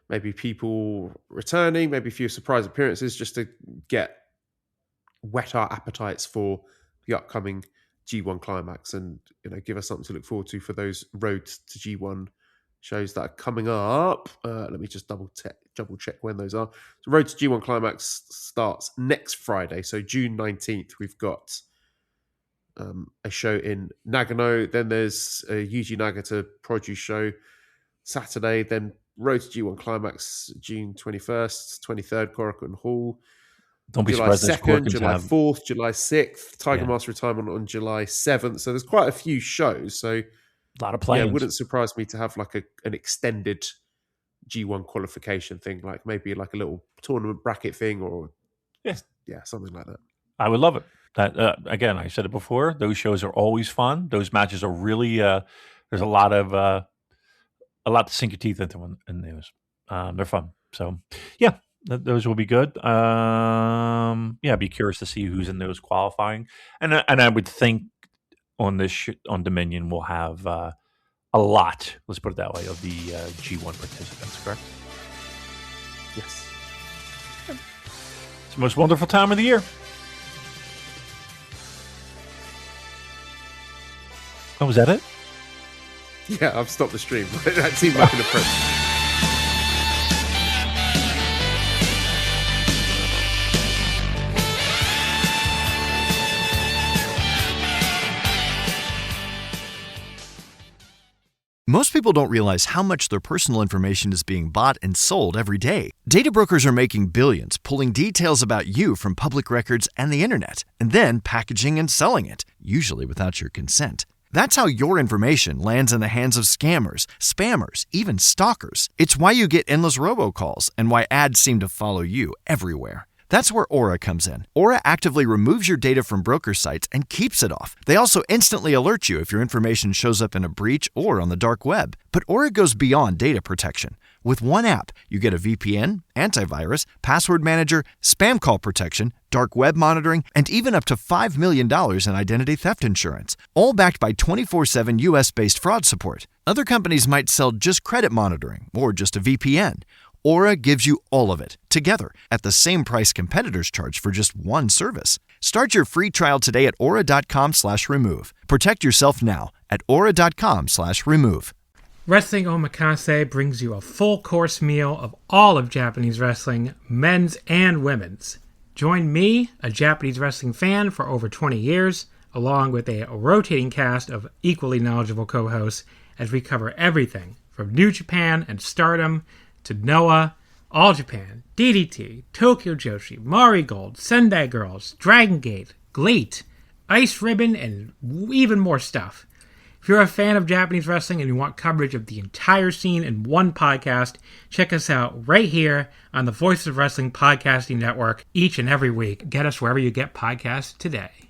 maybe people returning, maybe a few surprise appearances just to whet our appetites for the upcoming G1 climax and give us something to look forward to for those road to G1 shows that are coming up. Let me just double check when those are. So road to G1 climax starts next Friday, so June 19th. We've got a show in Nagano, then there's a Yuji Nagata produce show Saturday, then road to G1 climax June 21st, 23rd, Korakuen Hall. Don't be July surprised. 2nd, July 4th, July 6th, Tiger Master retirement on July 7th. So there's quite a few shows. So a lot of planes. Yeah, it wouldn't surprise me to have like an extended G1 qualification thing, like maybe like a little tournament bracket thing or something like that. I would love it. That again, I said it before. Those shows are always fun. Those matches are really there's a lot to sink your teeth into in those. They're fun. So yeah, those will be good. Be curious to see who's in those qualifying, and I would think on this on Dominion we'll have a lot. Let's put it that way of the G1 participants. Correct? Yes. It's the most wonderful time of the year. Oh, was that it? Yeah, I've stopped the stream. That seemed like an approach. Most people don't realize how much their personal information is being bought and sold every day. Data brokers are making billions, pulling details about you from public records and the internet, and then packaging and selling it, usually without your consent. That's how your information lands in the hands of scammers, spammers, even stalkers. It's why you get endless robocalls and why ads seem to follow you everywhere. That's where Aura comes in. Aura actively removes your data from broker sites and keeps it off. They also instantly alert you if your information shows up in a breach or on the dark web. But Aura goes beyond data protection. With one app, you get a VPN, antivirus, password manager, spam call protection, dark web monitoring, and even up to $5 million in identity theft insurance, all backed by 24/7 US-based fraud support. Other companies might sell just credit monitoring or just a VPN. Aura gives you all of it, together, at the same price competitors charge for just one service. Start your free trial today at aura.com/remove. Protect yourself now at aura.com/remove. Wrestling Omakase brings you a full-course meal of all of Japanese wrestling, men's and women's. Join me, a Japanese wrestling fan for over 20 years, along with a rotating cast of equally knowledgeable co-hosts, as we cover everything from New Japan and Stardom to Noah, All Japan, DDT, Tokyo Joshi, Mari Gold, Sendai Girls, Dragon Gate, GLEAT, Ice Ribbon, and even more stuff. If you're a fan of Japanese wrestling and you want coverage of the entire scene in one podcast, check us out right here on the Voices of Wrestling Podcasting Network each and every week. Get us wherever you get podcasts today.